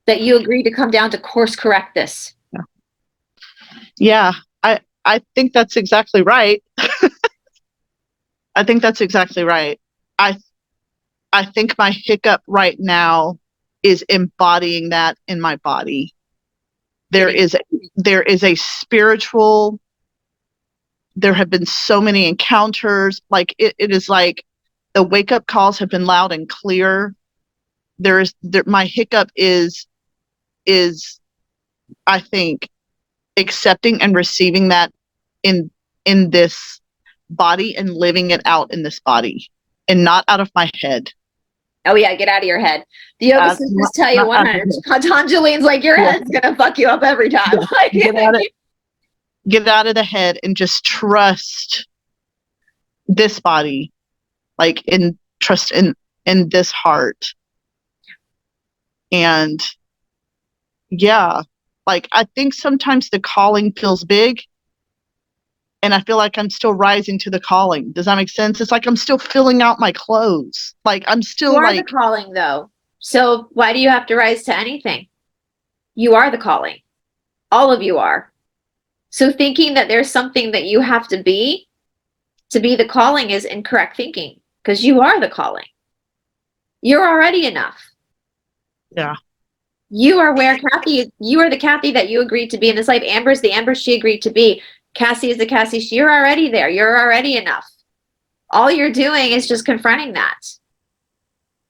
that you agree to come down to course correct this? Yeah. I think that's exactly right. I think that's exactly right. I think my hiccup right now is embodying that in my body. There is a spiritual, there have been so many encounters, like it is like the wake up calls have been loud and clear. My hiccup is I think accepting and receiving that in this body and living it out in this body and not out of my head. Oh yeah, get out of your head. The yoga sisters tell you 100. Tanjaline's like, your head's gonna fuck you up every time. Yeah. Get out of the head and just trust this body, like trust in this heart. And yeah, like I think sometimes the calling feels big and I feel like I'm still rising to the calling. Does that make sense? It's like I'm still filling out my clothes. Like I'm still you are the calling though. So why do you have to rise to anything? You are the calling. All of you are. So thinking that there's something that you have to be the calling is incorrect thinking, because you are the calling. You're already enough. Yeah. You are where you are the Kathy that you agreed to be in this life. Amber's the Amber she agreed to be. Cassy is the Cassy. You're already there. You're already enough. All you're doing is just confronting that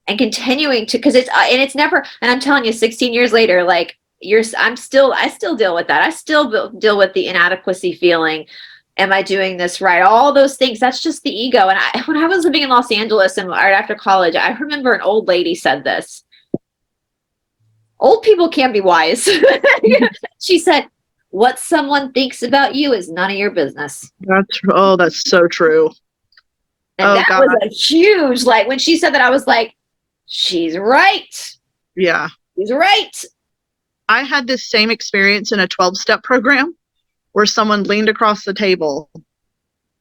and continuing to, because it's never, and I'm telling you, 16 years later, like I still deal with that. I still deal with the inadequacy feeling. Am I doing this right? All those things. That's just the ego. And when I was living in Los Angeles and right after college, I remember an old lady said this. Old people can be wise. She said, what someone thinks about you is none of your business. That's so true. And that God. Was a huge, like, when she said that, I was like, she's right. Yeah. She's right. I had this same experience in a 12-step program where someone leaned across the table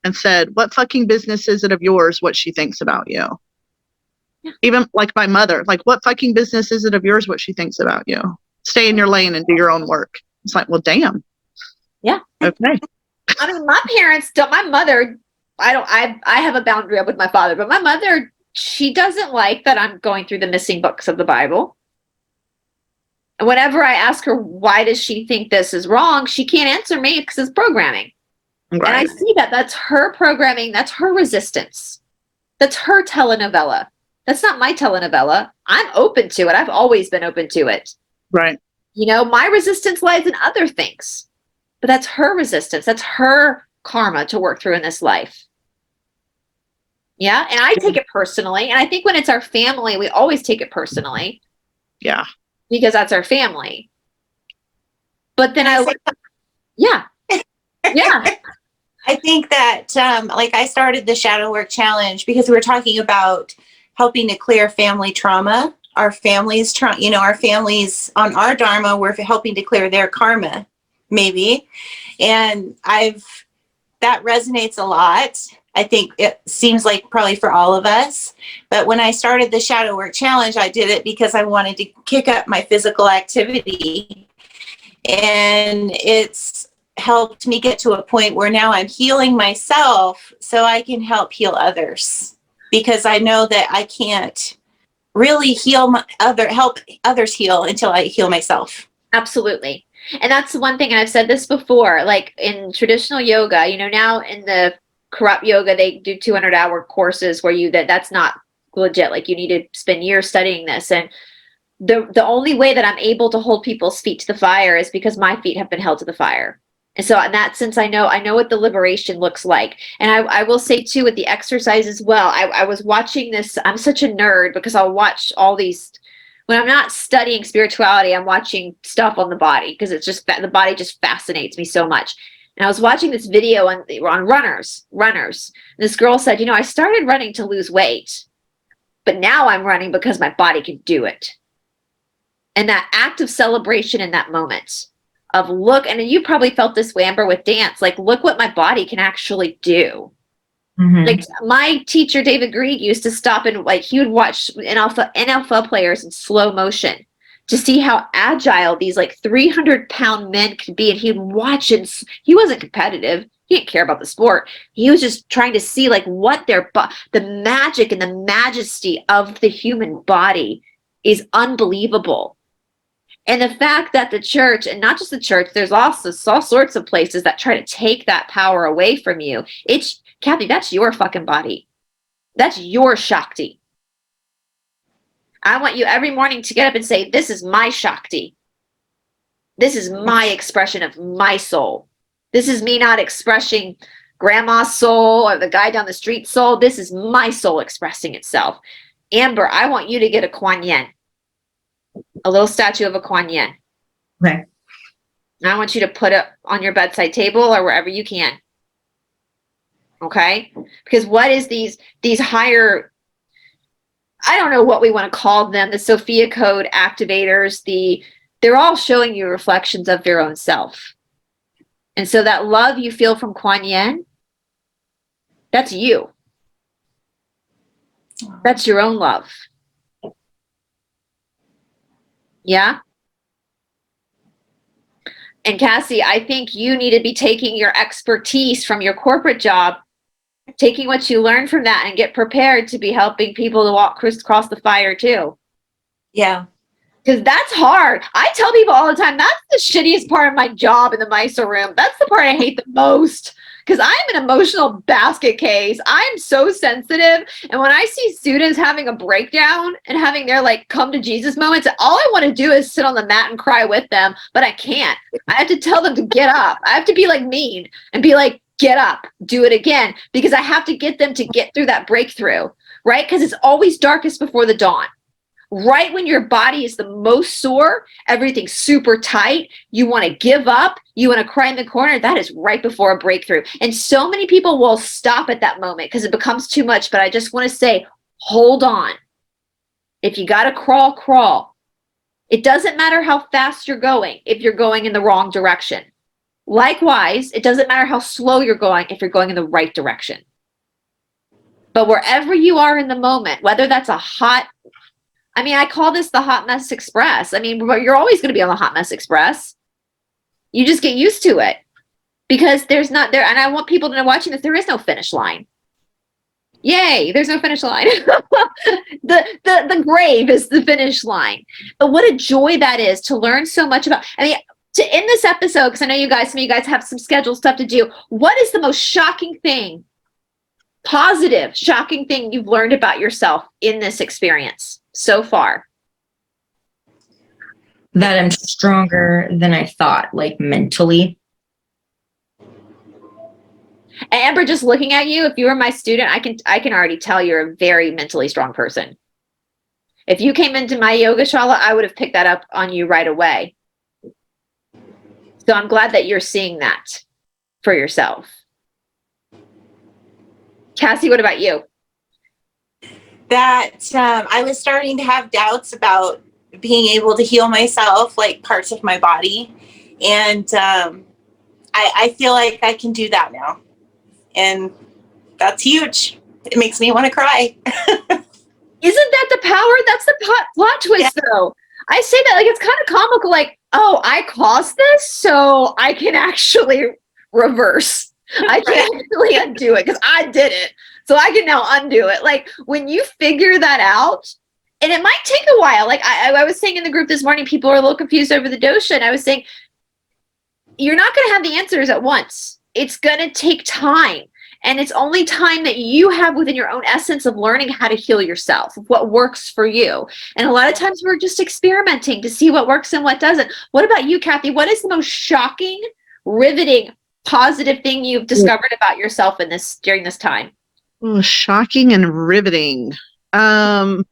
and said, what fucking business is it of yours what she thinks about you? Yeah. Even like my mother, like, what fucking business is it of yours what she thinks about you? Stay in your lane and do your own work. It's like, well, damn. Yeah. Okay. I mean, my mother, I have a boundary up with my father, but my mother, she doesn't like that I'm going through the missing books of the Bible. And whenever I ask her, why does she think this is wrong? She can't answer me because it's programming. Right. And I see that that's her programming. That's her resistance. That's her telenovela. That's not my telenovela. I'm open to it. I've always been open to it. Right. You know, my resistance lies in other things, but that's her resistance. That's her karma to work through in this life. Yeah. And I take it personally. And I think when it's our family, we always take it personally. Yeah. Because that's our family. But then yeah. Yeah. I think that, like, I started the Shadow Work Challenge because we were talking about helping to clear family trauma. Our families, our families on our Dharma, we're helping to clear their karma. maybe. And that resonates a lot. I think it seems like probably for all of us. But when I started the Shadow Work Challenge, I did it because I wanted to kick up my physical activity. And it's helped me get to a point where now I'm healing myself so I can help heal others. Because I know that I can't really help others heal until I heal myself. Absolutely. And that's one thing, and I've said this before, like in traditional yoga, you know, now in the corrupt yoga, they do 200-hour courses where that's not legit. Like you need to spend years studying this. And the only way that I'm able to hold people's feet to the fire is because my feet have been held to the fire. And so in that sense, I know what the liberation looks like. And I will say too, with the exercise as well, I was watching this. I'm such a nerd because I'll watch all these. When I'm not studying spirituality, I'm watching stuff on the body because it's just the body just fascinates me so much. And I was watching this video on runners. And this girl said, you know, I started running to lose weight, but now I'm running because my body can do it. And that act of celebration in that moment of look, and you probably felt this way, Amber, with dance, like, look what my body can actually do. Mm-hmm. Like my teacher, David Grieg, used to stop and like he would watch NFL players in slow motion to see how agile these like 300-pound men could be. And he'd watch, and he wasn't competitive. He didn't care about the sport. He was just trying to see like what the magic and the majesty of the human body is unbelievable. And the fact that the church, and not just the church, there's also all sorts of places that try to take that power away from you. Kathy, that's your fucking body. That's your Shakti. I want you every morning to get up and say, this is my Shakti. This is my expression of my soul. This is me not expressing grandma's soul or the guy down the street soul. This is my soul expressing itself. Amber, I want you to get a Kuan Yin. A little statue of a Kuan Yin. Okay. And I want you to put it on your bedside table or wherever you can. Okay? Because what is these higher, I don't know what we want to call them, the Sophia Code activators, they're all showing you reflections of your own self. And so that love you feel from Kuan Yin, that's you. That's your own love. Yeah? And Cassy, I think you need to be taking your expertise from your corporate job, taking what you learned from that, and get prepared to be helping people to walk crisscross the fire too. Yeah. Because that's hard. I tell people all the time, that's the shittiest part of my job in the MISO room. That's the part I hate the most. Because I'm an emotional basket case. I'm so sensitive. And when I see students having a breakdown and having their like come to Jesus moments, all I want to do is sit on the mat and cry with them. But I can't. I have to tell them to get up. I have to be like mean and be like, get up, do it again. Because I have to get them to get through that breakthrough, right? Because it's always darkest before the dawn. Right when your body is the most sore, everything's super tight, you want to give up, you want to cry in the corner, that is right before a breakthrough. And so many people will stop at that moment because it becomes too much. But I just want to say, hold on. If you got to crawl, crawl. It doesn't matter how fast you're going if you're going in the wrong direction. Likewise, it doesn't matter how slow you're going if you're going in the right direction. But wherever you are in the moment, whether that's I call this the hot mess express. I mean, you're always going to be on the hot mess express. You just get used to it because there's not there. And I want people to know watching this, there is no finish line. Yay. There's no finish line. the grave is the finish line. But what a joy that is to learn so much about, to end this episode, because I know some of you guys have some scheduled stuff to do. What is the most shocking thing, positive, shocking thing you've learned about yourself in this experience so far? That I'm stronger than I thought, like mentally. And Amber, just looking at you, if you were my student, I can already tell you're a very mentally strong person. If you came into my yoga shala, I would have picked that up on you right away. So I'm glad that you're seeing that for yourself. Cassy, what about you? That I was starting to have doubts about being able to heal myself, like parts of my body. And I feel like I can do that now. And that's huge. It makes me want to cry. Isn't that the power? That's the plot twist, though. I say that like it's kind of comical, like, oh, I caused this, so I can actually reverse. I can actually undo it because I did it. So I can now undo it. Like when you figure that out, and it might take a while. Like I was saying in the group this morning, people are a little confused over the dosha, and I was saying, you're not going to have the answers at once. It's going to take time. And it's only time that you have within your own essence of learning how to heal yourself, what works for you. And a lot of times we're just experimenting to see what works and what doesn't. What about you, Kathy? What is the most shocking, riveting, positive thing you've discovered about yourself in this during this time? Oh, shocking and riveting. I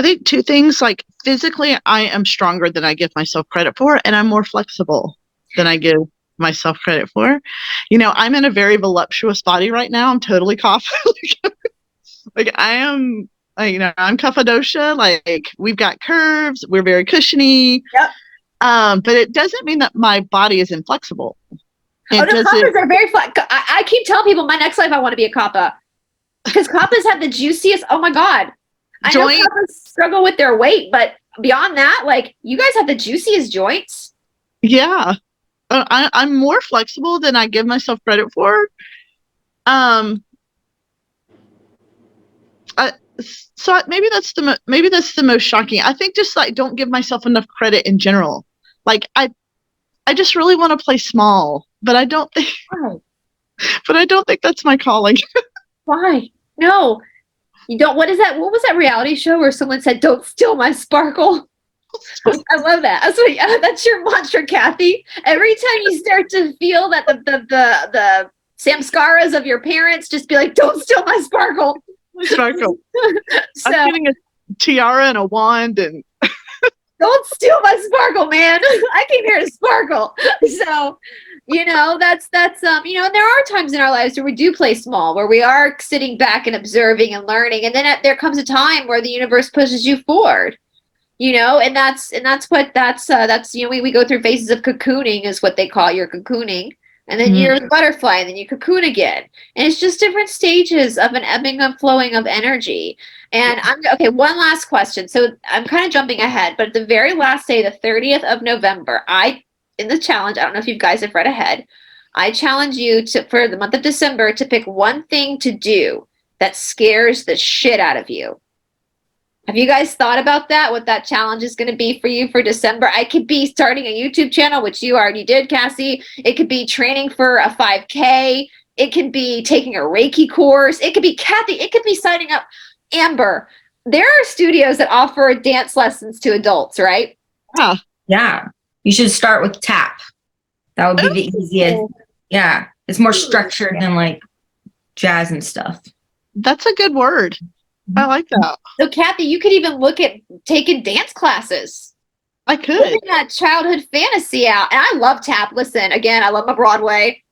think two things, like physically, I am stronger than I give myself credit for, and I'm more flexible than I give myself credit for. You know, I'm in a very voluptuous body right now. I'm totally coughing. Like I am, like, you know, I'm Kappadosha. Like we've got curves. We're very cushiony. Yep. But it doesn't mean that my body is inflexible. Oh, no, kappas are very flat. I keep telling people my next life I want to be a kappa because kappas have the juiciest. Oh my God. I know kappas struggle with their weight, but beyond that, like you guys have the juiciest joints. Yeah. I'm more flexible than I give myself credit for. So maybe that's the most shocking. I think just like don't give myself enough credit in general. Like I just really want to play small, but I don't think. Why? But I don't think that's my calling. Why? No, you don't. What is that? What was that reality show where someone said, "Don't steal my sparkle"? I love that. That's your mantra, Kathy. Every time you start to feel that the samskaras of your parents, just be like, "Don't steal my sparkle." Sparkle. So, I'm getting a tiara and a wand, and don't steal my sparkle, man. I came here to sparkle. So, you know, that's you know, and there are times in our lives where we do play small, where we are sitting back and observing and learning, and then there comes a time where the universe pushes you forward. You know, and that's you know, we go through phases of cocooning is what they call your cocooning, and then you're the butterfly, and then you cocoon again, and it's just different stages of an ebbing and flowing of energy. And okay, one last question. So I'm kind of jumping ahead, but the very last day, the 30th of November, in the challenge, I don't know if you guys have read ahead, I challenge you for the month of December to pick one thing to do that scares the shit out of you. Have you guys thought about that? What that challenge is going to be for you for December? I could be starting a YouTube channel, which you already did, Cassie. It could be training for a 5K. It could be taking a Reiki course. It could be Kathy. It could be signing up. Amber, there are studios that offer dance lessons to adults, right? Yeah. You should start with tap. That would be the easiest. Yeah. It's more structured than like jazz and stuff. That's a good word. I like that. So, Kathy, you could even look at taking dance classes. I could. Living that childhood fantasy out. And I love tap. Listen, again, I love my Broadway.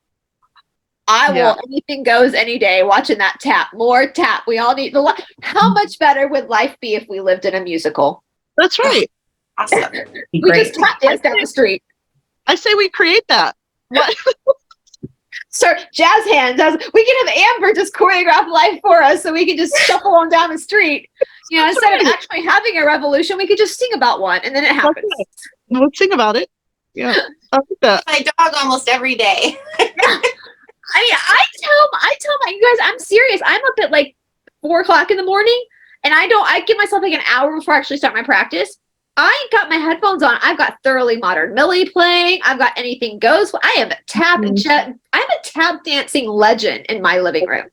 I will, anything goes any day watching that tap. More tap. We all need how much better would life be if we lived in a musical? That's right. Awesome. We just tap dance down the street. I say we create that. What? Start jazz hands. We can have Amber just choreograph life for us so we can just shuffle on down the street. You know, instead of actually having a revolution, we could just sing about one and then it happens. Let's sing about it. Yeah. I like that. My dog almost every day. I mean, I tell my, you guys, I'm serious. I'm up at like 4:00 in the morning and I give myself like an hour before I actually start my practice. I ain't got my headphones on. I've got Thoroughly Modern Millie playing. I've got Anything Goes. I am I'm a tap dancing legend in my living room.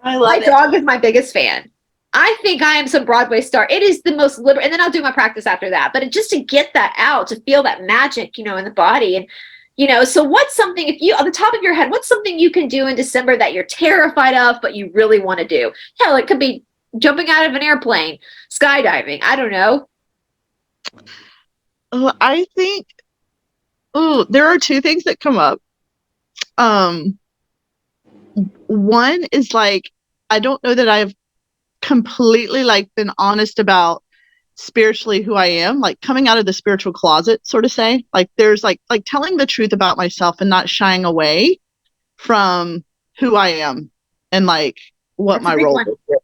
I love it. My dog is my biggest fan. I think I am some Broadway star. It is the most liberal, and then I'll do my practice after that. But just to get that out, to feel that magic, you know, in the body. And, you know, so what's something, if you, on the top of your head, what's something you can do in December that you're terrified of, but you really want to do? Hell, it could be jumping out of an airplane, skydiving. I don't know. I think, there are two things that come up. One is like, I don't know that I've completely like been honest about spiritually who I am, like coming out of the spiritual closet, sort of say. Like there's like telling the truth about myself and not shying away from who I am and like what That's a my big role one. is.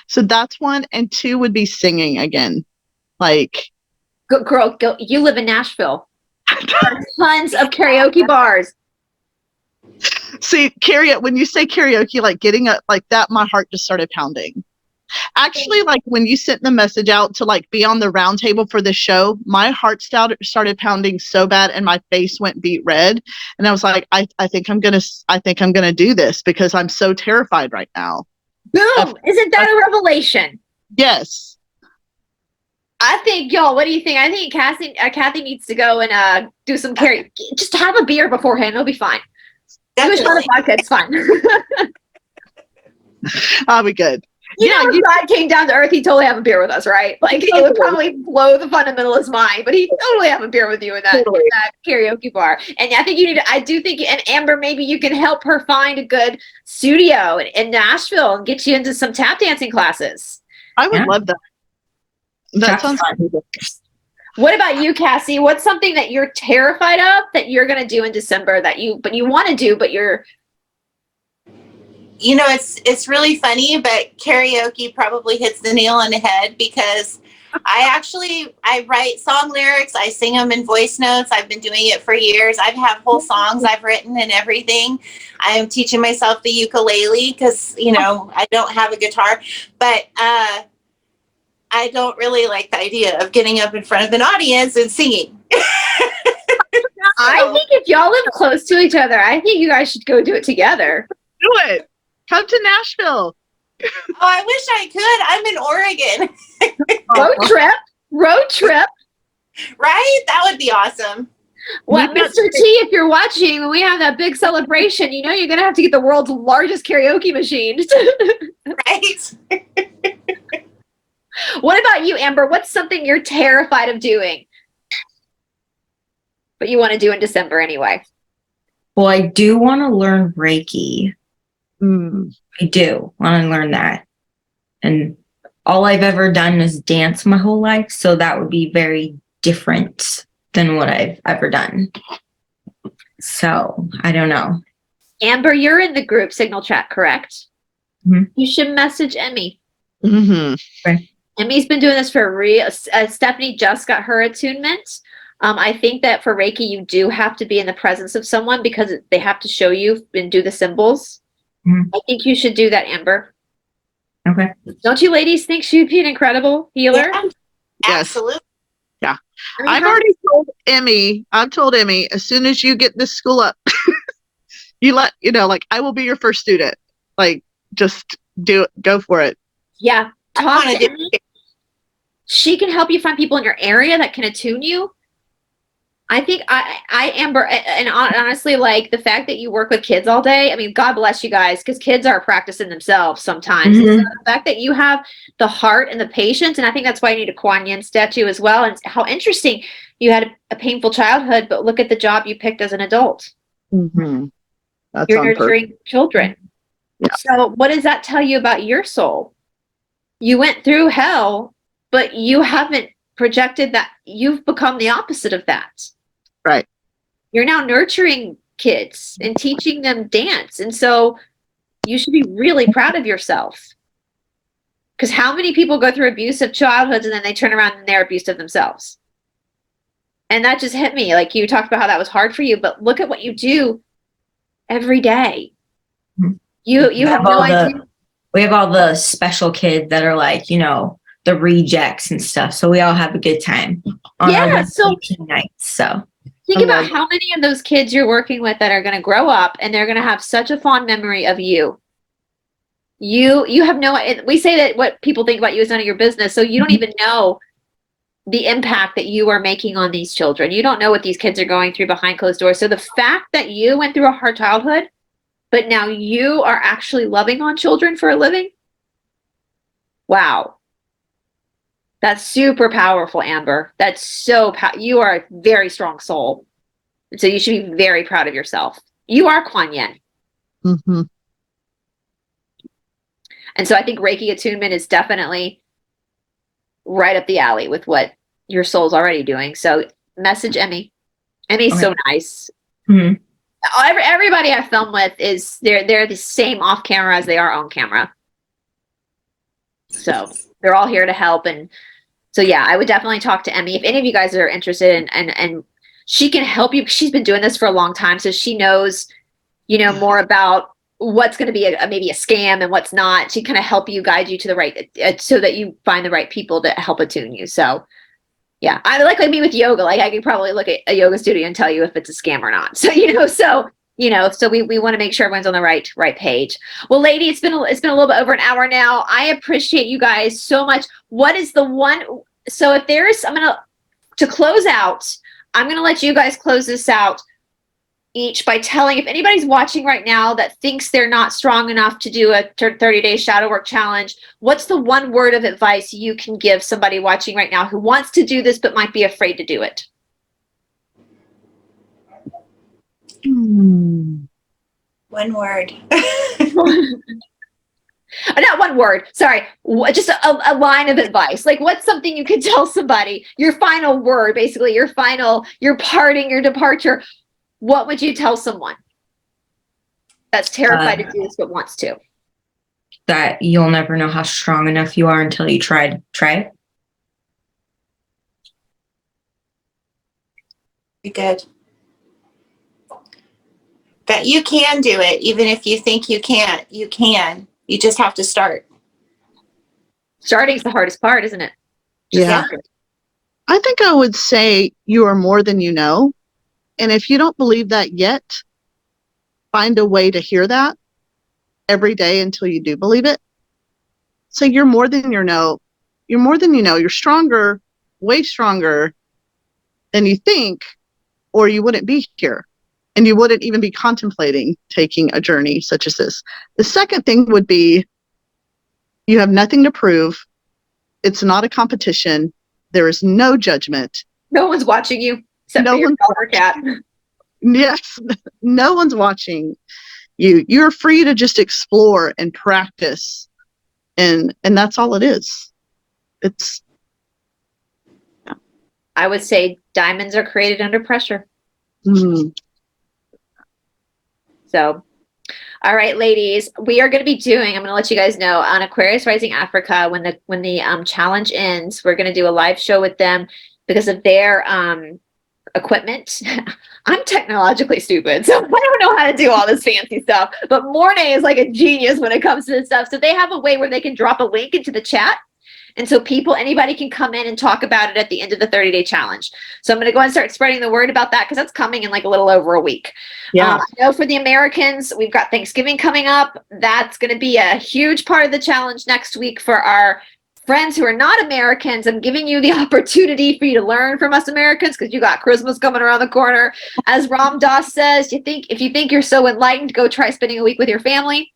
So that's one. And two would be singing again. Like, Girl, go. You live in Nashville. There are tons of karaoke bars. see, when you say karaoke, like getting a like that, my heart just started pounding. Actually, like when you sent the message out to like be on the round table for the show, my heart started pounding so bad and my face went beet red. And I was like, I think I'm gonna do this because I'm so terrified right now. Boom! Isn't that a revelation? Yes. I think, y'all, what do you think? I think Kathy needs to go and do some karaoke. Just have a beer beforehand. It'll be fine. Do a shot of vodka. It's fine. I'll be good. You know, if God came down to earth, he'd totally have a beer with us, right? Like, it would probably blow the fundamentalist mind, but he'd totally have a beer with you in that karaoke bar. And I think I do think, and Amber, maybe you can help her find a good studio in Nashville and get you into some tap dancing classes. I would love that. That sounds fun. What about you, Cassie? What's something that you're terrified of that you're going to do in December but you want to do, but you're... You know, it's really funny, but karaoke probably hits the nail on the head because I write song lyrics. I sing them in voice notes. I've been doing it for years. I've had whole songs I've written and everything. I am teaching myself the ukulele because, you know, I don't have a guitar, but I don't really like the idea of getting up in front of an audience and singing. I think if y'all live close to each other, I think you guys should go do it together. Do it. Come to Nashville. Oh, I wish I could. I'm in Oregon. Road trip. Right? That would be awesome. Well, Mr. T, if you're watching, when we have that big celebration, you know you're going to have to get the world's largest karaoke machine. Right? What about you, Amber? What's something you're terrified of doing, but you want to do in December anyway? Well, I do want to learn Reiki. I do want to learn that. And all I've ever done is dance my whole life. So that would be very different than what I've ever done. So I don't know. Amber, you're in the group Signal chat, correct? Mm-hmm. You should message Emmy. Mm-hmm. Okay. Emmy's been doing this for real. Stephanie just got her attunement. I think that for Reiki, you do have to be in the presence of someone because they have to show you and do the symbols. Mm-hmm. I think you should do that, Amber. Okay. Don't you ladies think she'd be an incredible healer? Yeah, absolutely. Yeah. I mean, I've told Emmy, as soon as you get this school up, like I will be your first student. Like, just go for it. Yeah. Talk to Emmy. She can help you find people in your area that can attune you. I think Amber, and honestly, like the fact that you work with kids all day, I mean, God bless you guys, because kids are practicing themselves sometimes. Mm-hmm. So the fact that you have the heart and the patience, and I think that's why you need a Kuan Yin statue as well. And how interesting, you had a painful childhood, but look at the job you picked as an adult. Mm-hmm. You're nurturing children. Yeah. So what does that tell you about your soul? You went through hell, but you haven't projected that. You've become the opposite of that. Right. You're now nurturing kids and teaching them dance. And so you should be really proud of yourself. Because how many people go through abusive childhoods and then they turn around and they're abusive themselves? And that just hit me. Like you talked about how that was hard for you, but look at what you do every day. You have no idea. We have all the special kids that are like, you know, the rejects and stuff. So we all have a good time on our nights. So think about how many of those kids you're working with that are going to grow up and they're going to have such a fond memory of you. You have no, we say that what people think about you is none of your business. So you don't even know the impact that you are making on these children. You don't know what these kids are going through behind closed doors. So the fact that you went through a hard childhood, but now you are actually loving on children for a living. Wow. That's super powerful, Amber. That's so you are a very strong soul. And so you should be very proud of yourself. You are Kuan Yin. Mm-hmm. And so I think Reiki attunement is definitely right up the alley with what your soul's already doing. So message Emmy. Emmy's so nice. Mm-hmm. Everybody I film with is they're the same off camera as they are on camera. So they're all here to help. And so, yeah, I would definitely talk to Emmy if any of you guys are interested in, and she can help you. She's been doing this for a long time. So she knows, more about what's going to be maybe a scam and what's not. She kind of help you, guide you to the right, so that you find the right people to help attune you. So yeah, I like me with yoga. Like I could probably look at a yoga studio and tell you if it's a scam or not. So, so we want to make sure everyone's on the right page. Well, lady, it's been a little bit over an hour now. I appreciate you guys so much. What is the one? So if to close out, I'm going to let you guys close this out each by telling, if anybody's watching right now that thinks they're not strong enough to do a 30-day shadow work challenge, what's the one word of advice you can give somebody watching right now who wants to do this but might be afraid to do it? One word. Not one word. Sorry. Just a line of advice. Like, what's something you could tell somebody? Your final word, basically, your parting, your departure. What would you tell someone that's terrified to do this but wants to? That you'll never know how strong enough you are until you try it. Very good. That you can do it, even if you think you can't. You can. You just have to start. Starting's the hardest part, isn't it? Yeah. I think I would say you are more than you know. And if you don't believe that yet, find a way to hear that every day until you do believe it. So you're more than you know. You're more than you know. You're stronger, way stronger than you think, or you wouldn't be here. And you wouldn't even be contemplating taking a journey such as this. The second thing would be, you have nothing to prove. It's not a competition. There is no judgment. No one's watching you. Except No for your one's dog or cat. Yes, no one's watching you. You're free to just explore and practice, and that's all it is. It's. Yeah. I would say diamonds are created under pressure. Mm. So, all right, ladies, we are going to be doing, I'm going to let you guys know, on Aquarius Rising Africa, when the challenge ends, we're going to do a live show with them because of their equipment. I'm technologically stupid, so I don't know how to do all this fancy stuff, but Mornay is like a genius when it comes to this stuff. So they have a way where they can drop a link into the chat. And so anybody can come in and talk about it at the end of the 30-day challenge. So I'm going to go and start spreading the word about that because that's coming in like a little over a week. Yeah. I know for the Americans, we've got Thanksgiving coming up. That's going to be a huge part of the challenge next week for our friends who are not Americans. I'm giving you the opportunity for you to learn from us Americans because you got Christmas coming around the corner. As Ram Dass says, if you think you're so enlightened, go try spending a week with your family.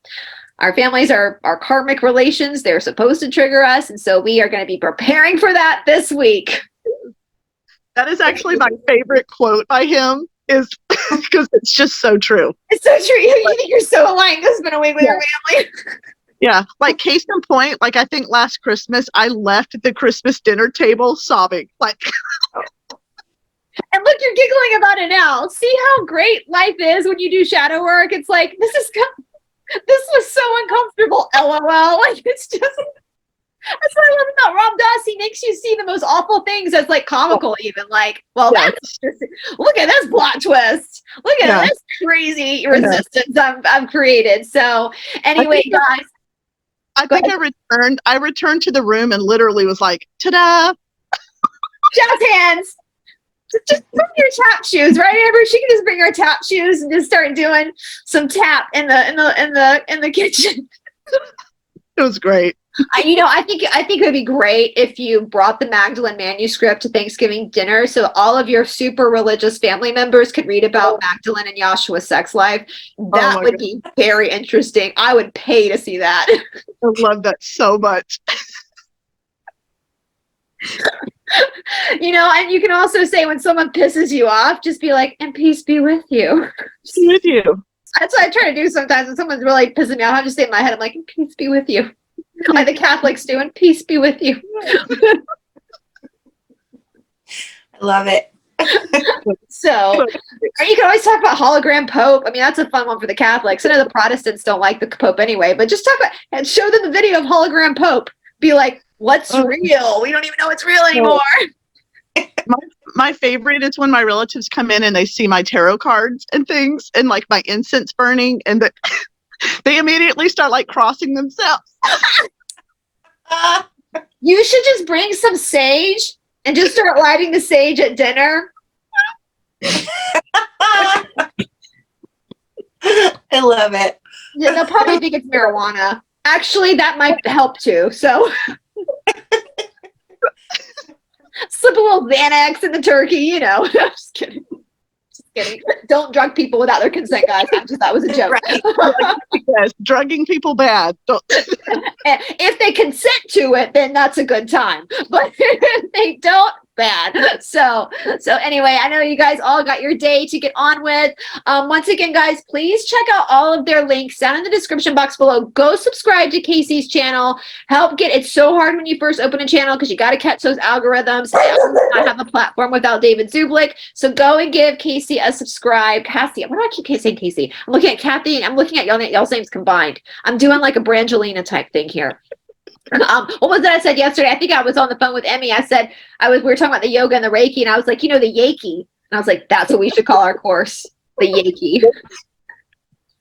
Our families are karmic relations. They're supposed to trigger us. And so we are going to be preparing for that this week. That is actually my favorite quote by him, is because it's just so true. It's so true. You think you're so enlightened to spend a week with your family. Yeah, like case in point, like I think last Christmas I left the Christmas dinner table sobbing. Like, and look, you're giggling about it now. See how great life is when you do shadow work. It's like this was so uncomfortable. LOL. Like it's just. That's what I love about Ram Dass. He makes you see the most awful things as like comical, even like, well, yes. that's just, look at this plot twist. Look at this crazy resistance I've created. So anyway, guys. I returned to the room and literally was like, ta-da! Jazz hands. Just bring your tap shoes, right, Amber? She can just bring her tap shoes and just start doing some tap in the kitchen. It was great. I think it would be great if you brought the Magdalene manuscript to Thanksgiving dinner so all of your super religious family members could read about Magdalene and Yahshua's sex life. That would be very interesting. I would pay to see that. I love that so much. And you can also say when someone pisses you off, just be like, and peace be with you. Be with you. That's what I try to do sometimes when someone's really pissing me off. I just say in my head, I'm like, peace be with you. Like the Catholics do, and peace be with you. I love it. So, or you can always talk about hologram Pope. I mean, that's a fun one for the Catholics. I know the Protestants don't like the Pope anyway, but just talk about and show them the video of hologram Pope. Be like, what's real? We don't even know it's real anymore. My favorite is when my relatives come in and they see my tarot cards and things and like my incense burning and they immediately start like crossing themselves. You should just bring some sage and just start lighting the sage at dinner. I love it. Yeah, they'll probably think it's marijuana. Actually, that might help too. So slip a little Xanax in the turkey, you know. Just kidding. Just kidding. Don't drug people without their consent, guys. That was a joke. Right. Yes, drugging people bad. If they consent to it, then that's a good time. But if they don't, bad. So anyway, I know you guys all got your day to get on with. Once again, guys, please check out all of their links down in the description box below. Go subscribe to Casey's channel. It's so hard when you first open a channel because you got to catch those algorithms. I have a platform without David Zublik. So go and give Casey a subscribe. Cassy, why do I keep saying Casey? I'm looking at Kathy and I'm looking at y'all's names combined. I'm doing like a Brangelina type thing here. What was that I said yesterday? I think I was on the phone with Emmy. We were talking about the yoga and the Reiki, and I was like, the Yakey. And I was like, that's what we should call our course, the Yakey.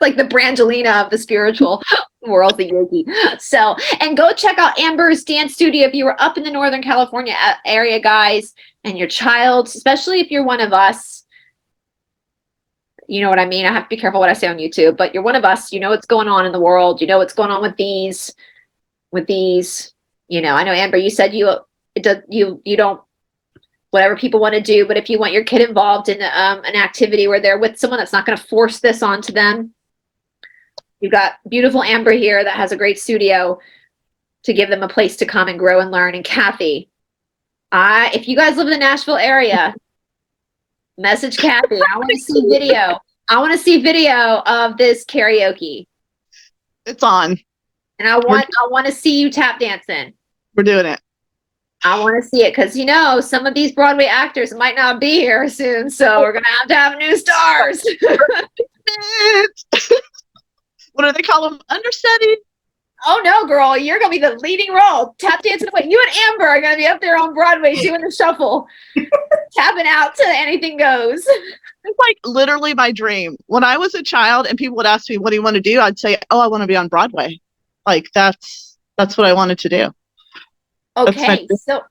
Like the Brangelina of the spiritual world, the Yakey. So, and go check out Amber's dance studio if you were up in the Northern California area, guys, and your child, especially if you're one of us. You know what I mean? I have to be careful what I say on YouTube, but you're one of us. You know what's going on in the world. You know what's going on with these. I know Amber, you said you don't, whatever people want to do, but if you want your kid involved in an activity where they're with someone that's not going to force this onto them, you've got beautiful Amber here that has a great studio to give them a place to come and grow and learn. And Kathy, if you guys live in the Nashville area, message Kathy. I want to see video. I want to see video of this karaoke. It's on. And I want to see you tap dancing. We're doing it. I want to see it because, some of these Broadway actors might not be here soon. So we're going to have new stars. What do they call them? Understudied? Oh, no, girl. You're going to be the leading role. Tap dancing away. You and Amber are going to be up there on Broadway doing the shuffle. Tapping out to Anything Goes. It's like literally my dream. When I was a child and people would ask me, what do you want to do? I'd say, I want to be on Broadway. Like that's what I wanted to do. Okay, so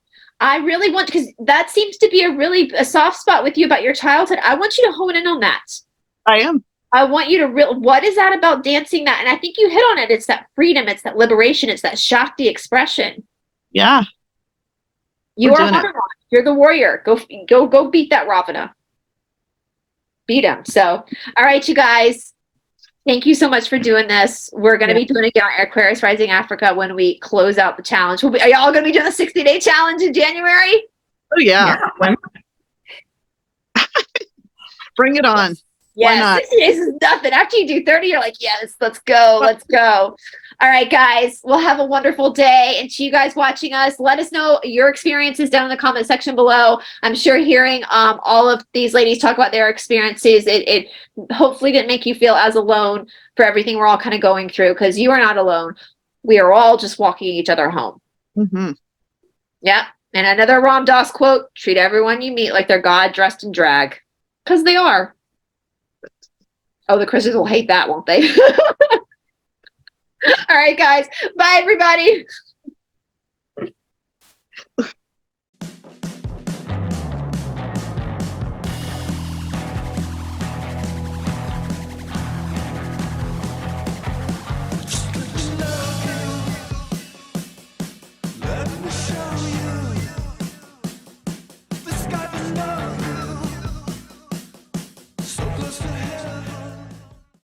I really want, because that seems to be a soft spot with you about your childhood. I want you to hone in on that. I am. I want you to what is that about dancing that? And I think you hit on it. It's that freedom. It's that liberation. It's that Shakti expression. Yeah. You are Hanuman. You're the warrior. Go beat that Ravana. Beat him. So, all right, you guys. Thank you so much for doing this. We're going to be doing it again on Aquarius Rising Africa when we close out the challenge. Are y'all going to be doing the 60-day challenge in January? Oh, yeah. Bring it on. Yeah, 60 days is nothing. After you do 30, you're like, yes, let's go. Let's go. All right, guys, we'll have a wonderful day. And to you guys watching us, let us know your experiences down in the comment section below. I'm sure hearing all of these ladies talk about their experiences, it hopefully didn't make you feel as alone for everything we're all kind of going through, because you are not alone. We are all just walking each other home. Mm-hmm. Yeah. And another Ram Dass quote, treat everyone you meet like they're God dressed in drag. Because they are. Oh, the Christians will hate that, won't they? All right, guys. Bye, everybody.